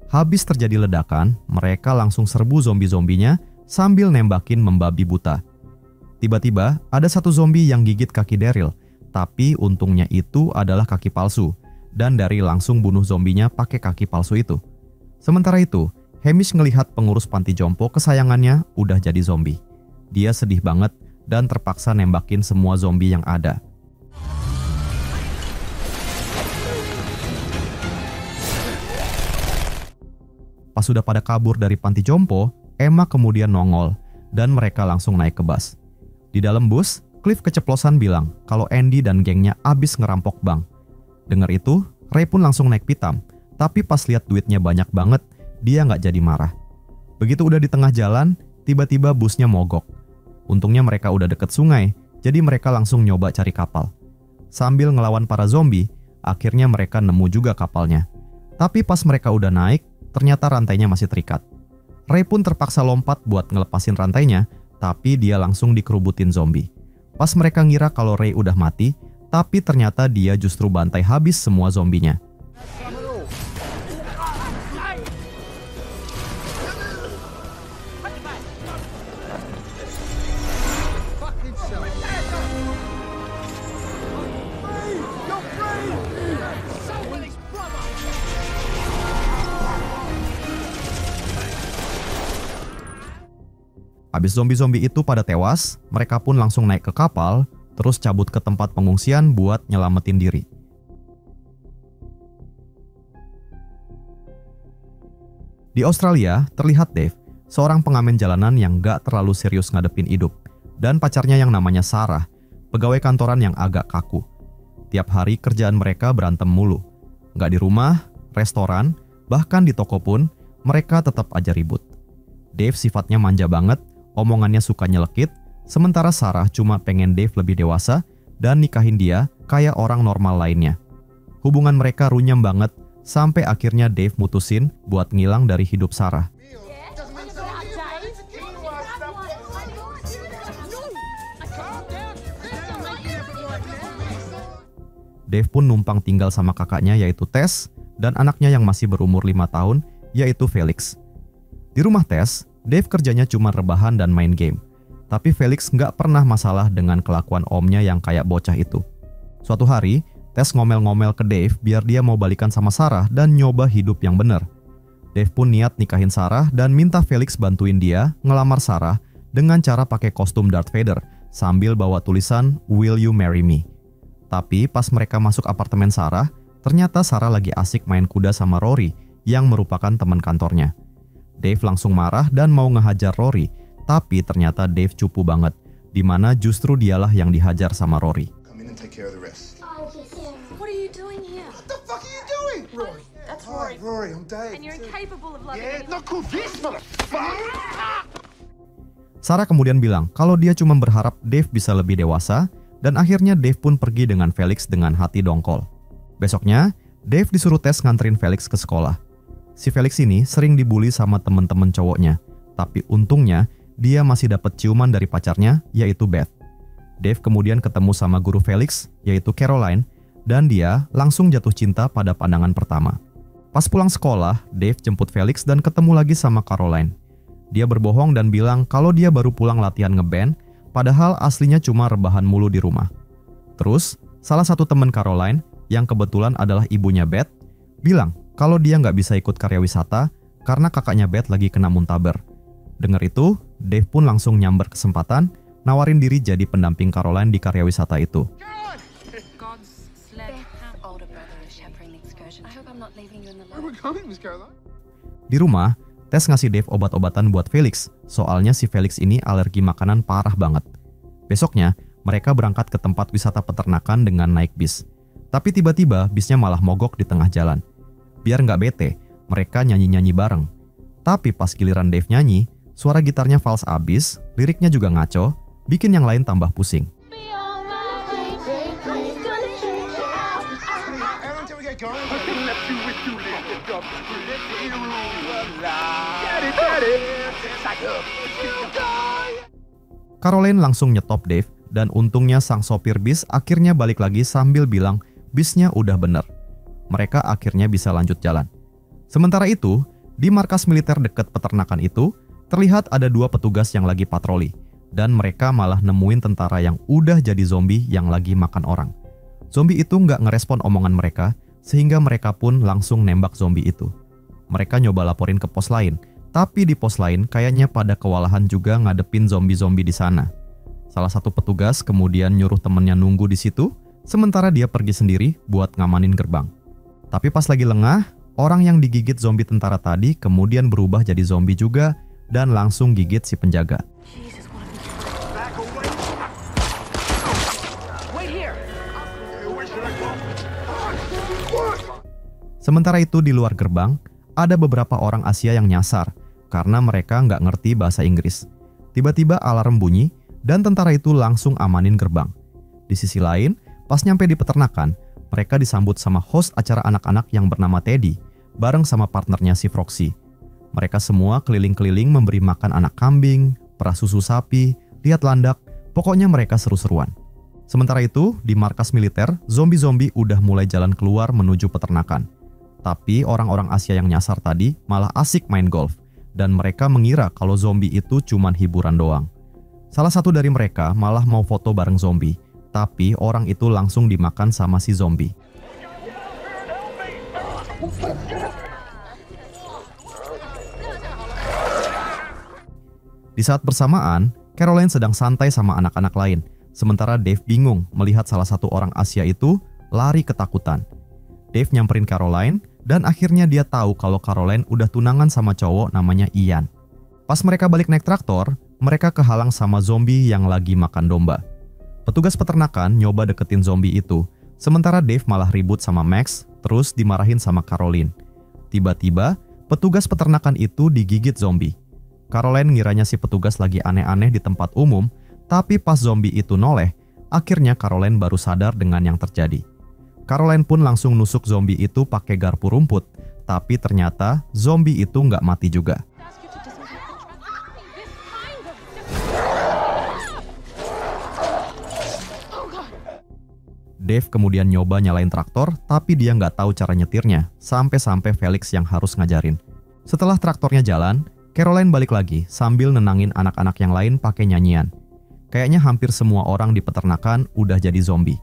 Habis terjadi ledakan, mereka langsung serbu zombie-zombinya sambil nembakin membabi buta. Tiba-tiba, ada satu zombie yang gigit kaki Daryl, tapi untungnya itu adalah kaki palsu. Dan Daryl langsung bunuh zombinya pakai kaki palsu itu. Sementara itu, Hamish ngelihat pengurus panti jompo kesayangannya udah jadi zombie. Dia sedih banget dan terpaksa nembakin semua zombie yang ada. Pas sudah pada kabur dari panti jompo, Emma kemudian nongol dan mereka langsung naik ke bus. Di dalam bus, Cliff keceplosan bilang kalau Andy dan gengnya abis ngerampok bank. Dengar itu, Ray pun langsung naik pitam, tapi pas lihat duitnya banyak banget, dia nggak jadi marah. Begitu udah di tengah jalan, tiba-tiba busnya mogok. Untungnya mereka udah deket sungai, jadi mereka langsung nyoba cari kapal. Sambil ngelawan para zombie, akhirnya mereka nemu juga kapalnya. Tapi pas mereka udah naik, ternyata rantainya masih terikat. Ray pun terpaksa lompat buat ngelepasin rantainya, tapi dia langsung dikerubutin zombie. Pas mereka ngira kalau Ray udah mati, tapi ternyata dia justru bantai habis semua zombinya. Habis zombie-zombie itu pada tewas, mereka pun langsung naik ke kapal, terus cabut ke tempat pengungsian buat nyelamatin diri. Di Australia, terlihat Dave, seorang pengamen jalanan yang gak terlalu serius ngadepin hidup, dan pacarnya yang namanya Sarah, pegawai kantoran yang agak kaku. Tiap hari kerjaan mereka berantem mulu. Gak di rumah, restoran, bahkan di toko pun, mereka tetap aja ribut. Dave sifatnya manja banget, omongannya suka nyelekit, sementara Sarah cuma pengen Dave lebih dewasa dan nikahin dia kayak orang normal lainnya. Hubungan mereka runyam banget sampai akhirnya Dave mutusin buat ngilang dari hidup Sarah. Dave pun numpang tinggal sama kakaknya yaitu Tess dan anaknya yang masih berumur 5 tahun yaitu Felix. Di rumah Tess, Dave kerjanya cuma rebahan dan main game. Tapi Felix nggak pernah masalah dengan kelakuan omnya yang kayak bocah itu. Suatu hari, Tess ngomel-ngomel ke Dave biar dia mau balikan sama Sarah dan nyoba hidup yang bener. Dave pun niat nikahin Sarah dan minta Felix bantuin dia ngelamar Sarah dengan cara pakai kostum Darth Vader sambil bawa tulisan "Will you marry me?". Tapi pas mereka masuk apartemen Sarah, ternyata Sarah lagi asik main kuda sama Rory yang merupakan teman kantornya. Dave langsung marah dan mau ngehajar Rory, tapi ternyata Dave cupu banget, di mana justru dialah yang dihajar sama Rory. Sarah kemudian bilang kalau dia cuma berharap Dave bisa lebih dewasa, dan akhirnya Dave pun pergi dengan Felix dengan hati dongkol. Besoknya, Dave disuruh Tess nganterin Felix ke sekolah. Si Felix ini sering dibully sama temen-temen cowoknya, tapi untungnya dia masih dapat ciuman dari pacarnya, yaitu Beth. Dave kemudian ketemu sama guru Felix, yaitu Caroline, dan dia langsung jatuh cinta pada pandangan pertama. Pas pulang sekolah, Dave jemput Felix dan ketemu lagi sama Caroline. Dia berbohong dan bilang kalau dia baru pulang latihan ngeband, padahal aslinya cuma rebahan mulu di rumah. Terus, salah satu teman Caroline, yang kebetulan adalah ibunya Beth, bilang kalau dia nggak bisa ikut karya wisata karena kakaknya Beth lagi kena muntaber. Dengar itu, Dave pun langsung nyamber kesempatan, nawarin diri jadi pendamping Caroline di karya wisata itu. Di rumah, Tess ngasih Dave obat-obatan buat Felix, soalnya si Felix ini alergi makanan parah banget. Besoknya, mereka berangkat ke tempat wisata peternakan dengan naik bis. Tapi tiba-tiba bisnya malah mogok di tengah jalan. Biar nggak bete, mereka nyanyi-nyanyi bareng. Tapi pas giliran Dave nyanyi, suara gitarnya fals abis, liriknya juga ngaco, bikin yang lain tambah pusing. Caroline langsung nyetop Dave, dan untungnya sang sopir bis akhirnya balik lagi sambil bilang bisnya udah bener. Mereka akhirnya bisa lanjut jalan. Sementara itu, di markas militer dekat peternakan itu, terlihat ada 2 petugas yang lagi patroli, dan mereka malah nemuin tentara yang udah jadi zombie yang lagi makan orang. Zombie itu nggak ngerespon omongan mereka, sehingga mereka pun langsung nembak zombie itu. Mereka nyoba laporin ke pos lain, tapi di pos lain kayaknya pada kewalahan juga ngadepin zombie-zombie di sana. Salah satu petugas kemudian nyuruh temennya nunggu di situ, sementara dia pergi sendiri buat ngamanin gerbang. Tapi pas lagi lengah, orang yang digigit zombie tentara tadi kemudian berubah jadi zombie juga dan langsung gigit si penjaga. Sementara itu di luar gerbang, ada beberapa orang Asia yang nyasar karena mereka nggak ngerti bahasa Inggris. Tiba-tiba alarm bunyi dan tentara itu langsung amanin gerbang. Di sisi lain, pas nyampe di peternakan, mereka disambut sama host acara anak-anak yang bernama Teddy, bareng sama partnernya si Froxy. Mereka semua keliling-keliling memberi makan anak kambing, perah susu sapi, lihat landak, pokoknya mereka seru-seruan. Sementara itu, di markas militer, zombie-zombie udah mulai jalan keluar menuju peternakan. Tapi orang-orang Asia yang nyasar tadi malah asik main golf, dan mereka mengira kalau zombie itu cuman hiburan doang. Salah satu dari mereka malah mau foto bareng zombie, tapi orang itu langsung dimakan sama si zombie. Di saat bersamaan, Caroline sedang santai sama anak-anak lain, sementara Dave bingung melihat salah satu orang Asia itu lari ketakutan. Dave nyamperin Caroline, dan akhirnya dia tahu kalau Caroline udah tunangan sama cowok namanya Ian. Pas mereka balik naik traktor, mereka kehalang sama zombie yang lagi makan domba. Petugas peternakan nyoba deketin zombie itu, sementara Dave malah ribut sama Max, terus dimarahin sama Caroline. Tiba-tiba, petugas peternakan itu digigit zombie. Caroline ngiranya si petugas lagi aneh-aneh di tempat umum, tapi pas zombie itu noleh, akhirnya Caroline baru sadar dengan yang terjadi. Caroline pun langsung nusuk zombie itu pakai garpu rumput, tapi ternyata zombie itu nggak mati juga. Dave kemudian nyoba nyalain traktor, tapi dia nggak tahu cara nyetirnya, sampai-sampai Felix yang harus ngajarin. Setelah traktornya jalan, Caroline balik lagi sambil nenangin anak-anak yang lain pakai nyanyian. Kayaknya hampir semua orang di peternakan udah jadi zombie.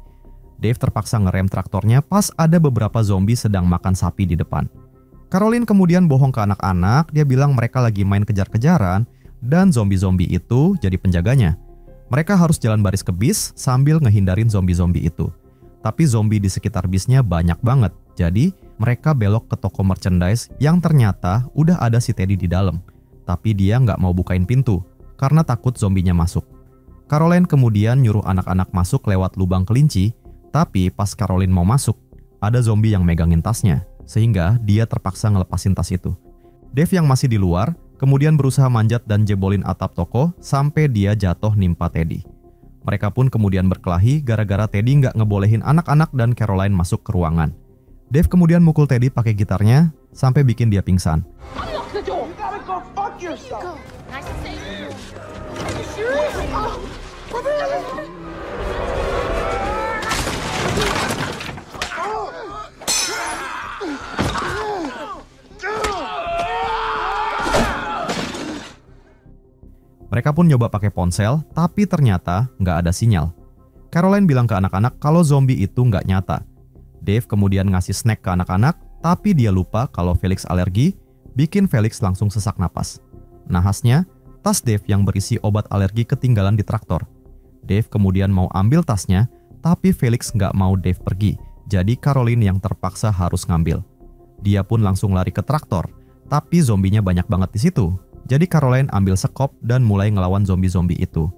Dave terpaksa ngerem traktornya pas ada beberapa zombie sedang makan sapi di depan. Caroline kemudian bohong ke anak-anak, dia bilang mereka lagi main kejar-kejaran dan zombie-zombie itu jadi penjaganya. Mereka harus jalan baris ke bis sambil ngehindarin zombie-zombie itu. Tapi zombie di sekitar bisnya banyak banget, jadi mereka belok ke toko merchandise yang ternyata udah ada si Teddy di dalam. Tapi dia nggak mau bukain pintu karena takut zombinya masuk. Caroline kemudian nyuruh anak-anak masuk lewat lubang kelinci. Tapi pas Caroline mau masuk, ada zombie yang megangin tasnya, sehingga dia terpaksa ngelepasin tas itu. Dave yang masih di luar, kemudian berusaha manjat dan jebolin atap toko sampai dia jatuh nimpa Teddy. Mereka pun kemudian berkelahi gara-gara Teddy nggak ngebolehin anak-anak dan Caroline masuk ke ruangan. Dave kemudian mukul Teddy pakai gitarnya sampai bikin dia pingsan. Mereka pun nyoba pakai ponsel, tapi ternyata nggak ada sinyal. Caroline bilang ke anak-anak kalau zombie itu nggak nyata. Dave kemudian ngasih snack ke anak-anak, tapi dia lupa kalau Felix alergi, bikin Felix langsung sesak napas. Nahasnya, tas Dave yang berisi obat alergi ketinggalan di traktor. Dave kemudian mau ambil tasnya, tapi Felix nggak mau Dave pergi, jadi Caroline yang terpaksa harus ngambil. Dia pun langsung lari ke traktor, tapi zombinya banyak banget di situ. Jadi Caroline ambil sekop dan mulai ngelawan zombie-zombie itu.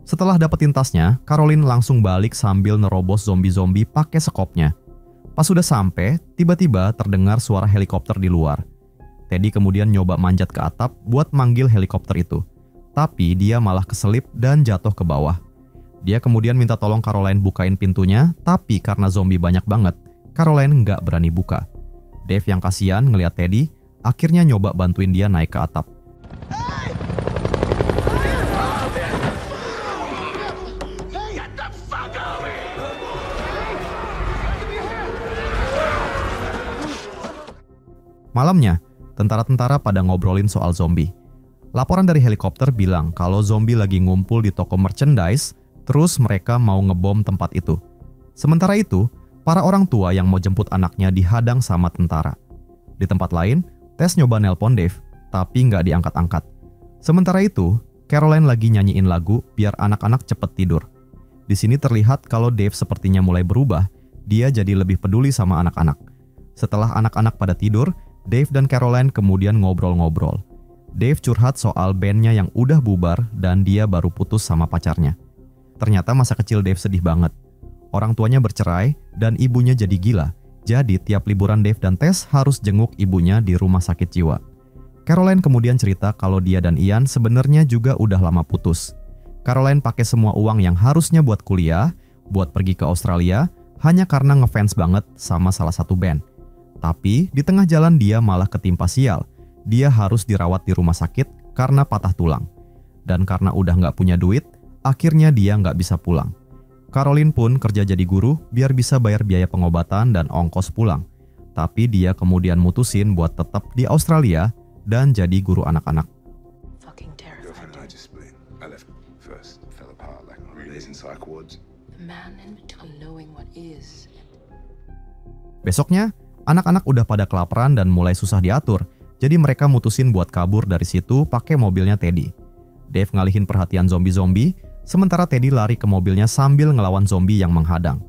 Setelah dapetin tasnya, Caroline langsung balik sambil nerobos zombie-zombie pakai sekopnya. Pas sudah sampai, tiba-tiba terdengar suara helikopter di luar. Teddy kemudian nyoba manjat ke atap buat manggil helikopter itu. Tapi dia malah keselip dan jatuh ke bawah. Dia kemudian minta tolong Caroline bukain pintunya, tapi karena zombie banyak banget, Caroline nggak berani buka. Dave yang kasihan ngeliat Teddy, akhirnya nyoba bantuin dia naik ke atap. Malamnya, tentara-tentara pada ngobrolin soal zombie. Laporan dari helikopter bilang kalau zombie lagi ngumpul di toko merchandise, terus mereka mau ngebom tempat itu. Sementara itu, para orang tua yang mau jemput anaknya dihadang sama tentara. Di tempat lain, Tess nyoba nelpon Dave, tapi nggak diangkat-angkat. Sementara itu, Caroline lagi nyanyiin lagu biar anak-anak cepet tidur. Di sini terlihat kalau Dave sepertinya mulai berubah, dia jadi lebih peduli sama anak-anak. Setelah anak-anak pada tidur, Dave dan Caroline kemudian ngobrol-ngobrol. Dave curhat soal bandnya yang udah bubar dan dia baru putus sama pacarnya. Ternyata masa kecil Dave sedih banget. Orang tuanya bercerai dan ibunya jadi gila. Jadi tiap liburan Dave dan Tess harus jenguk ibunya di rumah sakit jiwa. Caroline kemudian cerita kalau dia dan Ian sebenarnya juga udah lama putus. Caroline pakai semua uang yang harusnya buat kuliah, buat pergi ke Australia, hanya karena ngefans banget sama salah satu band. Tapi di tengah jalan dia malah ketimpa sial. Dia harus dirawat di rumah sakit karena patah tulang. Dan karena udah nggak punya duit, akhirnya dia nggak bisa pulang. Caroline pun kerja jadi guru biar bisa bayar biaya pengobatan dan ongkos pulang. Tapi dia kemudian mutusin buat tetap di Australia dan jadi guru anak-anak. Besoknya, anak-anak udah pada kelaparan dan mulai susah diatur. Jadi mereka mutusin buat kabur dari situ pakai mobilnya Teddy. Dave ngalihin perhatian zombie-zombie, sementara Teddy lari ke mobilnya sambil ngelawan zombie yang menghadang.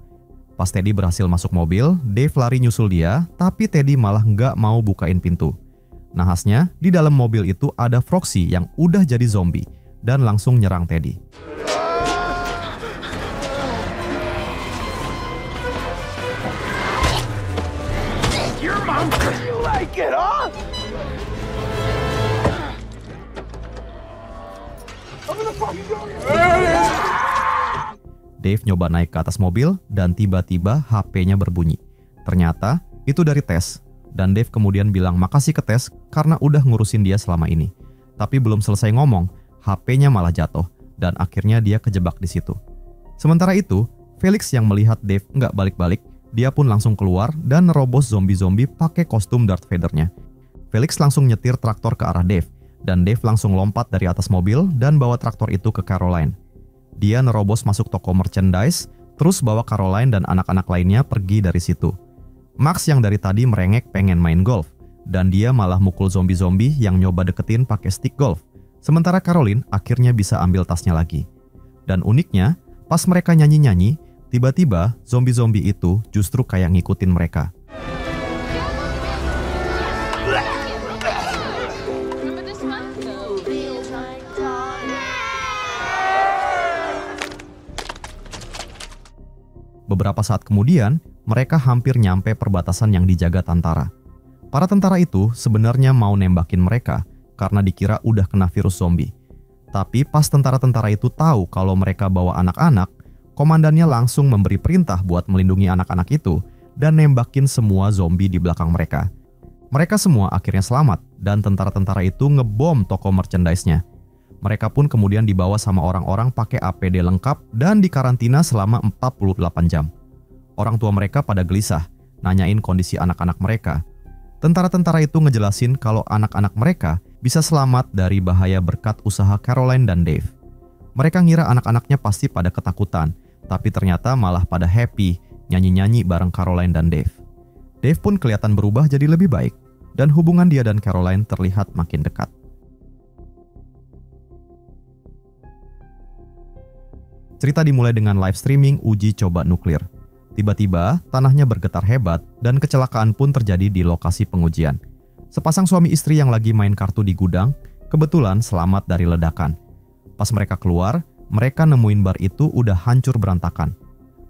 Pas Teddy berhasil masuk mobil, Dave lari nyusul dia, tapi Teddy malah nggak mau bukain pintu. Nahasnya, di dalam mobil itu ada Froxy yang udah jadi zombie dan langsung nyerang Teddy. Your mom, you like it, huh? Dave nyoba naik ke atas mobil dan tiba-tiba HP-nya berbunyi. Ternyata itu dari Tess. Dan Dave kemudian bilang makasih ke Tess karena udah ngurusin dia selama ini. Tapi belum selesai ngomong, HP-nya malah jatuh dan akhirnya dia kejebak di situ. Sementara itu, Felix yang melihat Dave nggak balik-balik, dia pun langsung keluar dan nerobos zombie-zombie pakai kostum Darth Vader-nya. Felix langsung nyetir traktor ke arah Dave. Dan Dave langsung lompat dari atas mobil dan bawa traktor itu ke Caroline. Dia nerobos masuk toko merchandise, terus bawa Caroline dan anak-anak lainnya pergi dari situ. Max yang dari tadi merengek pengen main golf, dan dia malah mukul zombie-zombie yang nyoba deketin pakai stick golf. Sementara Caroline akhirnya bisa ambil tasnya lagi. Dan uniknya, pas mereka nyanyi-nyanyi, tiba-tiba zombie-zombie itu justru kayak ngikutin mereka. Beberapa saat kemudian, mereka hampir nyampe perbatasan yang dijaga tentara. Para tentara itu sebenarnya mau nembakin mereka karena dikira udah kena virus zombie. Tapi pas tentara-tentara itu tahu kalau mereka bawa anak-anak, komandannya langsung memberi perintah buat melindungi anak-anak itu dan nembakin semua zombie di belakang mereka. Mereka semua akhirnya selamat dan tentara-tentara itu ngebom toko merchandise-nya. Mereka pun kemudian dibawa sama orang-orang pakai APD lengkap dan dikarantina selama 48 jam. Orang tua mereka pada gelisah, nanyain kondisi anak-anak mereka. Tentara-tentara itu ngejelasin kalau anak-anak mereka bisa selamat dari bahaya berkat usaha Caroline dan Dave. Mereka ngira anak-anaknya pasti pada ketakutan, tapi ternyata malah pada happy, nyanyi-nyanyi bareng Caroline dan Dave. Dave pun kelihatan berubah jadi lebih baik, dan hubungan dia dan Caroline terlihat makin dekat. Cerita dimulai dengan live streaming uji coba nuklir. Tiba-tiba, tanahnya bergetar hebat dan kecelakaan pun terjadi di lokasi pengujian. Sepasang suami istri yang lagi main kartu di gudang, kebetulan selamat dari ledakan. Pas mereka keluar, mereka nemuin bar itu udah hancur berantakan.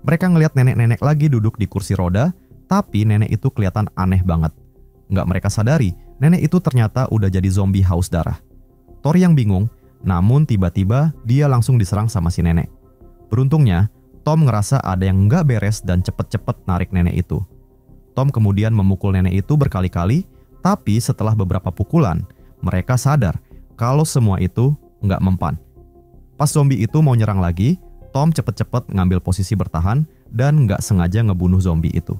Mereka ngeliat nenek-nenek lagi duduk di kursi roda, tapi nenek itu kelihatan aneh banget. Nggak mereka sadari, nenek itu ternyata udah jadi zombie haus darah. Tori yang bingung, namun tiba-tiba dia langsung diserang sama si nenek. Beruntungnya, Tom ngerasa ada yang nggak beres dan cepet-cepet narik nenek itu. Tom kemudian memukul nenek itu berkali-kali, tapi setelah beberapa pukulan, mereka sadar kalau semua itu nggak mempan. Pas zombie itu mau nyerang lagi, Tom cepet-cepet ngambil posisi bertahan dan nggak sengaja ngebunuh zombie itu.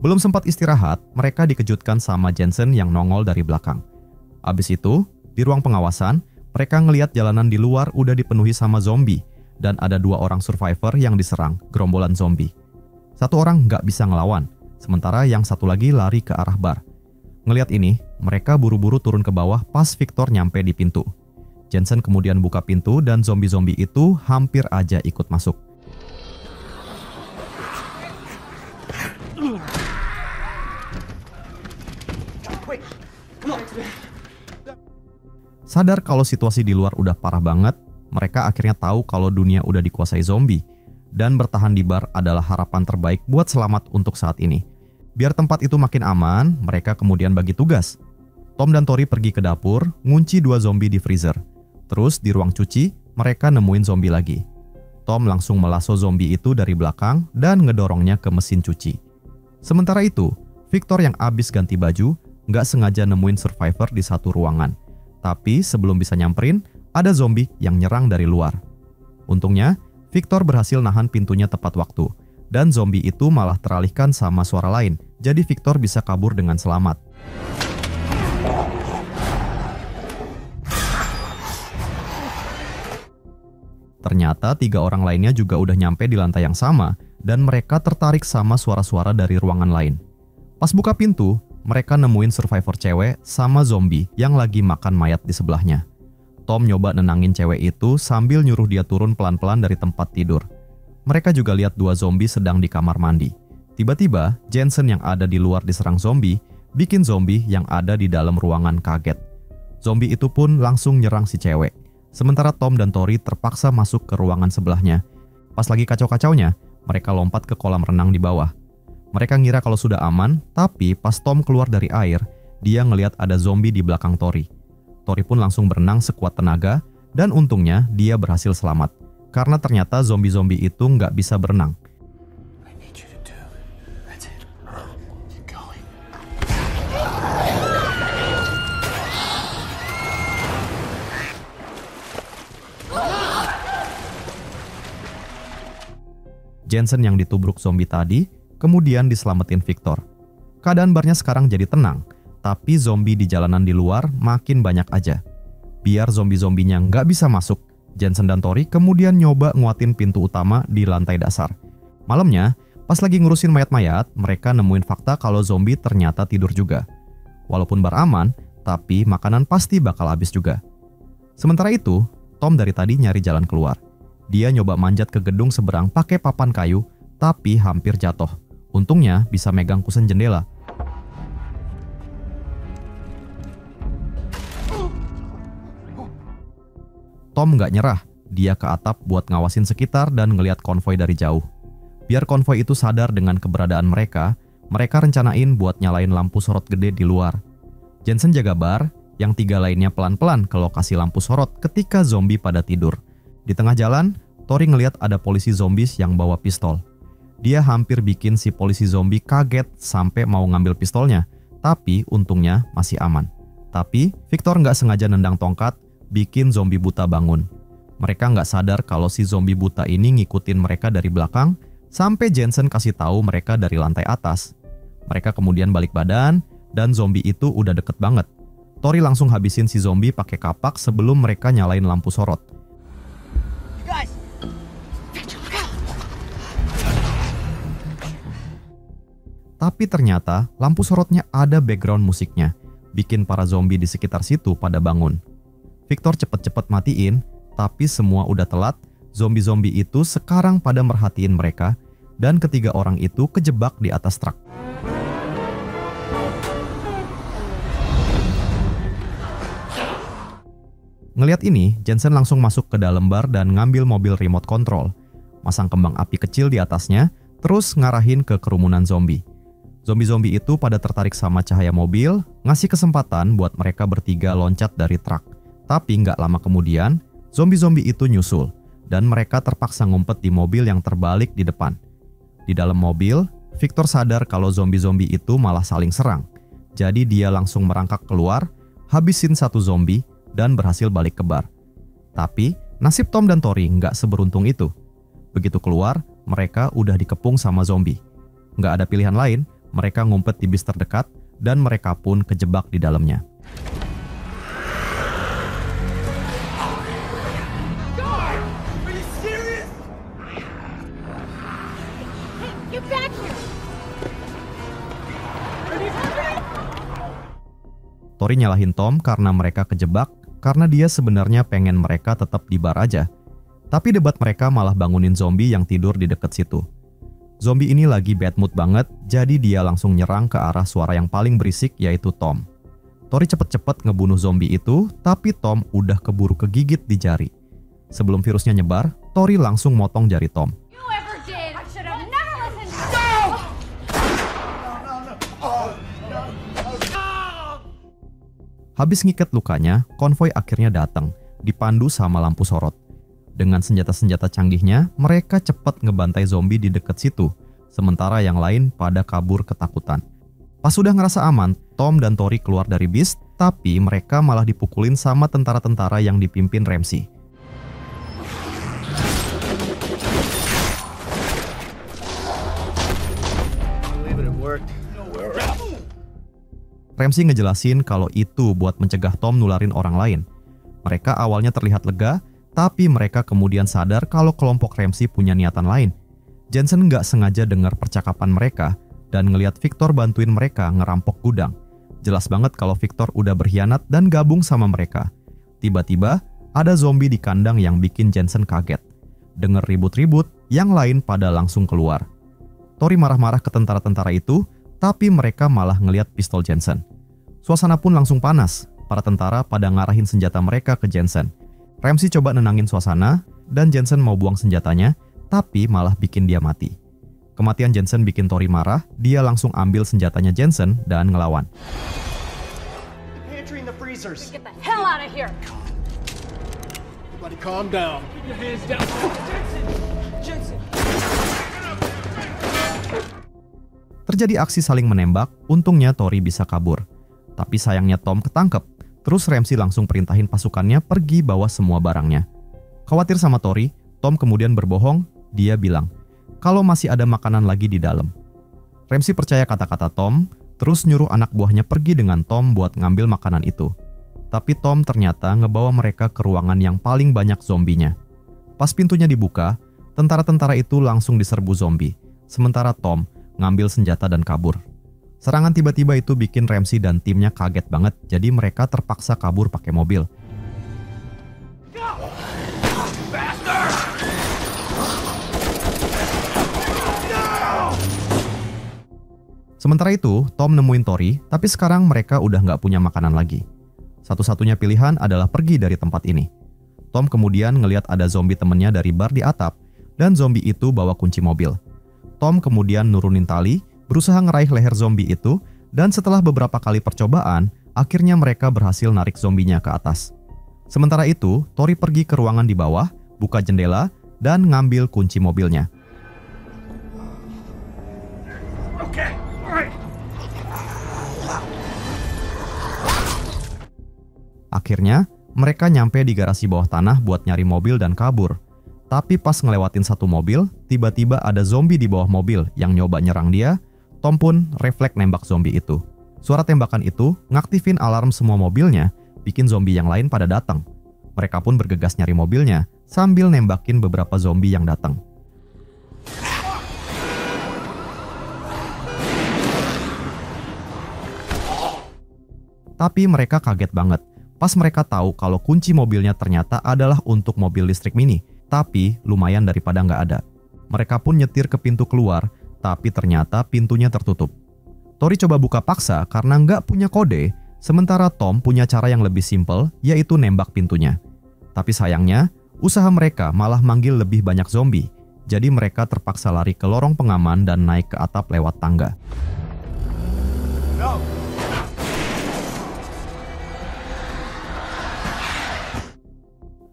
Belum sempat istirahat, mereka dikejutkan sama Jensen yang nongol dari belakang. Abis itu, di ruang pengawasan, mereka ngeliat jalanan di luar udah dipenuhi sama zombie, dan ada 2 orang survivor yang diserang gerombolan zombie. Satu orang nggak bisa ngelawan, sementara yang satu lagi lari ke arah bar. Ngeliat ini, mereka buru-buru turun ke bawah pas Victor nyampe di pintu. Jensen kemudian buka pintu dan zombie-zombie itu hampir aja ikut masuk. Sadar kalau situasi di luar udah parah banget, mereka akhirnya tahu kalau dunia udah dikuasai zombie, dan bertahan di bar adalah harapan terbaik buat selamat untuk saat ini. Biar tempat itu makin aman, mereka kemudian bagi tugas. Tom dan Tori pergi ke dapur, ngunci 2 zombie di freezer. Terus di ruang cuci, mereka nemuin zombie lagi. Tom langsung melasso zombie itu dari belakang dan ngedorongnya ke mesin cuci. Sementara itu, Victor yang abis ganti baju, nggak sengaja nemuin survivor di satu ruangan. Tapi sebelum bisa nyamperin, ada zombie yang nyerang dari luar. Untungnya, Victor berhasil nahan pintunya tepat waktu, dan zombie itu malah teralihkan sama suara lain, jadi Victor bisa kabur dengan selamat. Ternyata 3 orang lainnya juga udah nyampe di lantai yang sama, dan mereka tertarik sama suara-suara dari ruangan lain. Pas buka pintu, mereka nemuin survivor cewek sama zombie yang lagi makan mayat di sebelahnya. Tom nyoba nenangin cewek itu sambil nyuruh dia turun pelan-pelan dari tempat tidur. Mereka juga lihat 2 zombie sedang di kamar mandi. Tiba-tiba, Jensen yang ada di luar diserang zombie, bikin zombie yang ada di dalam ruangan kaget. Zombie itu pun langsung nyerang si cewek. Sementara Tom dan Tori terpaksa masuk ke ruangan sebelahnya. Pas lagi kacau-kacaunya, mereka lompat ke kolam renang di bawah. Mereka ngira kalau sudah aman, tapi pas Tom keluar dari air, dia ngelihat ada zombie di belakang Tori. Tori pun langsung berenang sekuat tenaga, dan untungnya dia berhasil selamat. Karena ternyata zombie-zombie itu nggak bisa berenang. Jensen yang ditubruk zombie tadi, kemudian diselamatin Victor. Keadaan barnya sekarang jadi tenang, tapi zombie di jalanan di luar makin banyak aja. Biar zombie-zombinya nggak bisa masuk, Jensen dan Tori kemudian nyoba nguatin pintu utama di lantai dasar. Malamnya, pas lagi ngurusin mayat-mayat, mereka nemuin fakta kalau zombie ternyata tidur juga. Walaupun bar aman, tapi makanan pasti bakal habis juga. Sementara itu, Tom dari tadi nyari jalan keluar. Dia nyoba manjat ke gedung seberang pakai papan kayu, tapi hampir jatuh. Untungnya bisa megang kusen jendela. Tom nggak nyerah, dia ke atap buat ngawasin sekitar dan ngeliat konvoi dari jauh. Biar konvoi itu sadar dengan keberadaan mereka rencanain buat nyalain lampu sorot gede di luar. Jensen jaga bar, yang 3 lainnya pelan-pelan ke lokasi lampu sorot ketika zombie pada tidur. Di tengah jalan, Tori ngeliat ada polisi zombies yang bawa pistol. Dia hampir bikin si polisi zombie kaget sampai mau ngambil pistolnya, tapi untungnya masih aman. Tapi Victor nggak sengaja nendang tongkat, bikin zombie buta bangun. Mereka nggak sadar kalau si zombie buta ini ngikutin mereka dari belakang, sampai Jensen kasih tahu mereka dari lantai atas. Mereka kemudian balik badan, dan zombie itu udah deket banget. Tori langsung habisin si zombie pakai kapak sebelum mereka nyalain lampu sorot. Tapi ternyata lampu sorotnya ada background musiknya, bikin para zombie di sekitar situ pada bangun. Victor cepet-cepet matiin, tapi semua udah telat. Zombie-zombie itu sekarang pada merhatiin mereka, dan ketiga orang itu kejebak di atas truk. Ngeliat ini, Jensen langsung masuk ke dalam bar dan ngambil mobil remote control, masang kembang api kecil di atasnya, terus ngarahin ke kerumunan zombie. Zombie-zombie itu pada tertarik sama cahaya mobil, ngasih kesempatan buat mereka bertiga loncat dari truk. Tapi nggak lama kemudian, zombie-zombie itu nyusul, dan mereka terpaksa ngumpet di mobil yang terbalik di depan. Di dalam mobil, Victor sadar kalau zombie-zombie itu malah saling serang. Jadi dia langsung merangkak keluar, habisin satu zombie, dan berhasil balik ke bar. Tapi, nasib Tom dan Tori nggak seberuntung itu. Begitu keluar, mereka udah dikepung sama zombie. Nggak ada pilihan lain, mereka ngumpet di bis terdekat, dan mereka pun kejebak di dalamnya. Tori nyalahin Tom karena mereka kejebak, karena dia sebenarnya pengen mereka tetap di bar aja. Tapi debat mereka malah bangunin zombie yang tidur di dekat situ. Zombie ini lagi bad mood banget, jadi dia langsung nyerang ke arah suara yang paling berisik, yaitu Tom. Tori cepet-cepet ngebunuh zombie itu, tapi Tom udah keburu kegigit di jari. Sebelum virusnya nyebar, Tori langsung motong jari Tom. Habis ngiket lukanya, konvoi akhirnya datang, dipandu sama lampu sorot. Dengan senjata-senjata canggihnya, mereka cepat ngebantai zombie di dekat situ, sementara yang lain pada kabur ketakutan. Pas sudah ngerasa aman, Tom dan Tori keluar dari bis, tapi mereka malah dipukulin sama tentara-tentara yang dipimpin Ramsey. Ramsey ngejelasin kalau itu buat mencegah Tom nularin orang lain. Mereka awalnya terlihat lega, tapi mereka kemudian sadar kalau kelompok Ramsey punya niatan lain. Jensen nggak sengaja dengar percakapan mereka dan ngelihat Victor bantuin mereka ngerampok gudang. Jelas banget kalau Victor udah berkhianat dan gabung sama mereka. Tiba-tiba, ada zombie di kandang yang bikin Jensen kaget. Dengar ribut-ribut, yang lain pada langsung keluar. Tori marah-marah ke tentara-tentara itu, tapi mereka malah ngelihat pistol Jensen. Suasana pun langsung panas. Para tentara pada ngarahin senjata mereka ke Jensen. Ramsey coba nenangin suasana, dan Jensen mau buang senjatanya, tapi malah bikin dia mati. Kematian Jensen bikin Tori marah, dia langsung ambil senjatanya Jensen dan ngelawan. Terjadi aksi saling menembak, untungnya Tori bisa kabur. Tapi sayangnya Tom ketangkep. Terus Ramsey langsung perintahin pasukannya pergi bawa semua barangnya. Khawatir sama Tori, Tom kemudian berbohong. Dia bilang kalau masih ada makanan lagi di dalam. Ramsey percaya kata-kata Tom, terus nyuruh anak buahnya pergi dengan Tom buat ngambil makanan itu. Tapi Tom ternyata ngebawa mereka ke ruangan yang paling banyak zombinya. Pas pintunya dibuka, tentara-tentara itu langsung diserbu zombie. Sementara Tom ngambil senjata dan kabur. Serangan tiba-tiba itu bikin Ramsey dan timnya kaget banget, jadi mereka terpaksa kabur pakai mobil. Sementara itu, Tom nemuin Tori, tapi sekarang mereka udah nggak punya makanan lagi. Satu-satunya pilihan adalah pergi dari tempat ini. Tom kemudian ngelihat ada zombie temennya dari bar di atap, dan zombie itu bawa kunci mobil. Tom kemudian nurunin tali, berusaha ngeraih leher zombie itu, dan setelah beberapa kali percobaan, akhirnya mereka berhasil narik zombinya ke atas. Sementara itu, Tori pergi ke ruangan di bawah, buka jendela, dan ngambil kunci mobilnya. Akhirnya, mereka nyampe di garasi bawah tanah buat nyari mobil dan kabur. Tapi pas ngelewatin satu mobil, tiba-tiba ada zombie di bawah mobil yang nyoba nyerang dia. Tom pun refleks nembak zombie itu. Suara tembakan itu ngaktifin alarm semua mobilnya, bikin zombie yang lain pada datang. Mereka pun bergegas nyari mobilnya sambil nembakin beberapa zombie yang datang. Tapi mereka kaget banget pas mereka tahu kalau kunci mobilnya ternyata adalah untuk mobil listrik mini, tapi lumayan daripada nggak ada. Mereka pun nyetir ke pintu keluar, tapi ternyata pintunya tertutup. Tori coba buka paksa karena nggak punya kode, sementara Tom punya cara yang lebih simpel, yaitu nembak pintunya. Tapi sayangnya, usaha mereka malah manggil lebih banyak zombie, jadi mereka terpaksa lari ke lorong pengaman dan naik ke atap lewat tangga.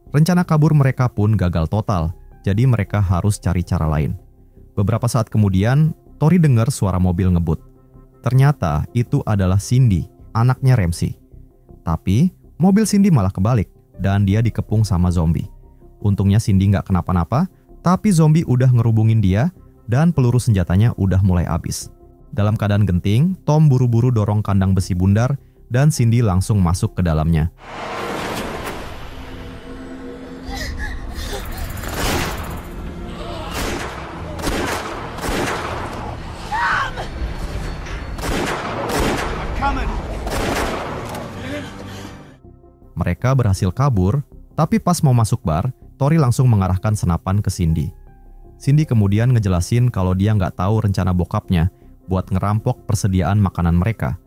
Rencana kabur mereka pun gagal total, jadi mereka harus cari cara lain. Beberapa saat kemudian, Tori dengar suara mobil ngebut. Ternyata itu adalah Cindy, anaknya Ramsey. Tapi, mobil Cindy malah kebalik, dan dia dikepung sama zombie. Untungnya Cindy nggak kenapa-napa, tapi zombie udah ngerubungin dia, dan peluru senjatanya udah mulai habis. Dalam keadaan genting, Tom buru-buru dorong kandang besi bundar, dan Cindy langsung masuk ke dalamnya. Mereka berhasil kabur, tapi pas mau masuk bar, Tori langsung mengarahkan senapan ke Cindy. Cindy kemudian ngejelasin kalau dia nggak tahu rencana bokapnya buat ngerampok persediaan makanan mereka.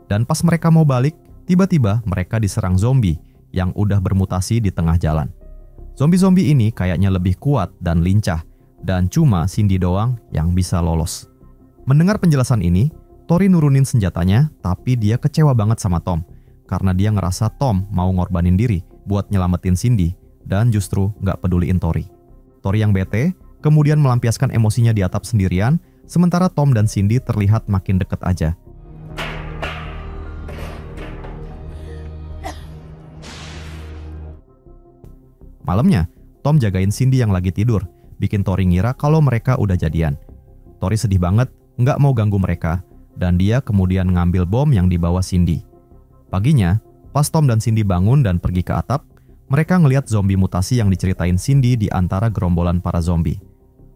Dan pas mereka mau balik, tiba-tiba mereka diserang zombie yang udah bermutasi di tengah jalan. Zombie-zombie ini kayaknya lebih kuat dan lincah, dan cuma Cindy doang yang bisa lolos. Mendengar penjelasan ini, Tori nurunin senjatanya, tapi dia kecewa banget sama Tom. Karena dia ngerasa Tom mau ngorbanin diri buat nyelamatin Cindy dan justru nggak peduliin Tori. Tori yang bete kemudian melampiaskan emosinya di atap sendirian, sementara Tom dan Cindy terlihat makin deket aja. Malamnya, Tom jagain Cindy yang lagi tidur, bikin Tori ngira kalau mereka udah jadian. Tori sedih banget, nggak mau ganggu mereka, dan dia kemudian ngambil bom yang dibawa Cindy. Paginya, pas Tom dan Cindy bangun dan pergi ke atap, mereka ngelihat zombie mutasi yang diceritain Cindy di antara gerombolan para zombie.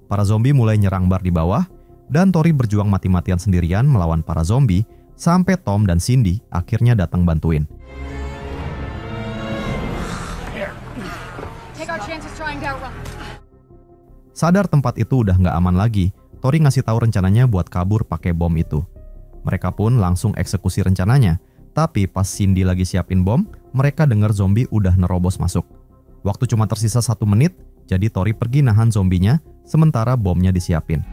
Para zombie mulai nyerang bar di bawah, dan Tori berjuang mati-matian sendirian melawan para zombie, sampai Tom dan Cindy akhirnya datang bantuin. Sadar tempat itu udah nggak aman lagi, Tori ngasih tahu rencananya buat kabur pakai bom itu. Mereka pun langsung eksekusi rencananya. Tapi pas Cindy lagi siapin bom, mereka dengar zombie udah nerobos masuk. Waktu cuma tersisa 1 menit, jadi Tori pergi nahan zombinya, sementara bomnya disiapin.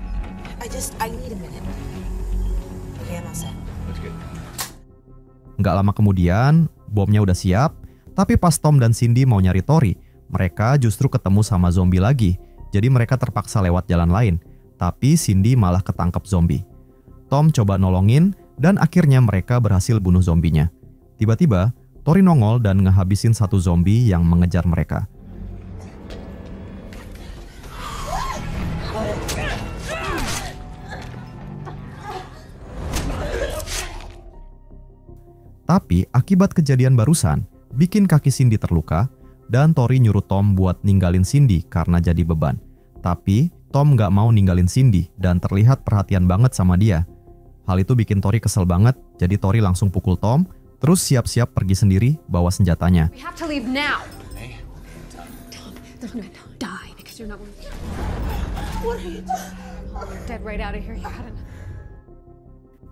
Nggak lama kemudian, bomnya udah siap, tapi pas Tom dan Cindy mau nyari Tori, mereka justru ketemu sama zombie lagi, jadi mereka terpaksa lewat jalan lain, tapi Cindy malah ketangkep zombie. Tom coba nolongin, dan akhirnya mereka berhasil bunuh zombinya. Tiba-tiba, Tori nongol dan ngehabisin satu zombie yang mengejar mereka. Tapi akibat kejadian barusan, bikin kaki Cindy terluka, dan Tori nyuruh Tom buat ninggalin Cindy karena jadi beban. Tapi Tom nggak mau ninggalin Cindy dan terlihat perhatian banget sama dia. Hal itu bikin Tori kesel banget, jadi Tori langsung pukul Tom, terus siap-siap pergi sendiri bawa senjatanya.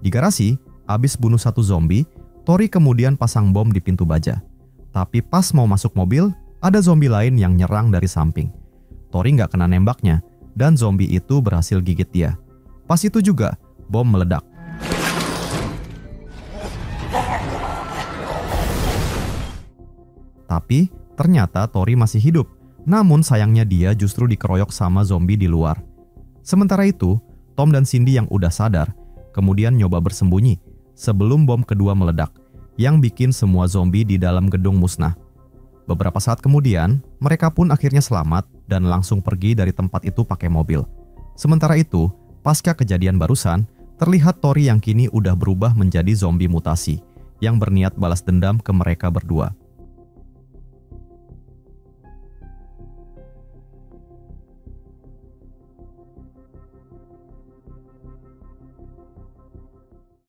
Di garasi, abis bunuh satu zombie, Tori kemudian pasang bom di pintu baja. Tapi pas mau masuk mobil, ada zombie lain yang nyerang dari samping. Tori nggak kena nembaknya, dan zombie itu berhasil gigit dia. Pas itu juga, bom meledak. Tapi ternyata Tori masih hidup, namun sayangnya dia justru dikeroyok sama zombie di luar. Sementara itu, Tom dan Cindy yang udah sadar, kemudian nyoba bersembunyi sebelum bom kedua meledak. yang bikin semua zombie di dalam gedung musnah. Beberapa saat kemudian, mereka pun akhirnya selamat dan langsung pergi dari tempat itu pakai mobil. Sementara itu, pasca kejadian barusan, terlihat Tori yang kini udah berubah menjadi zombie mutasi yang berniat balas dendam ke mereka berdua.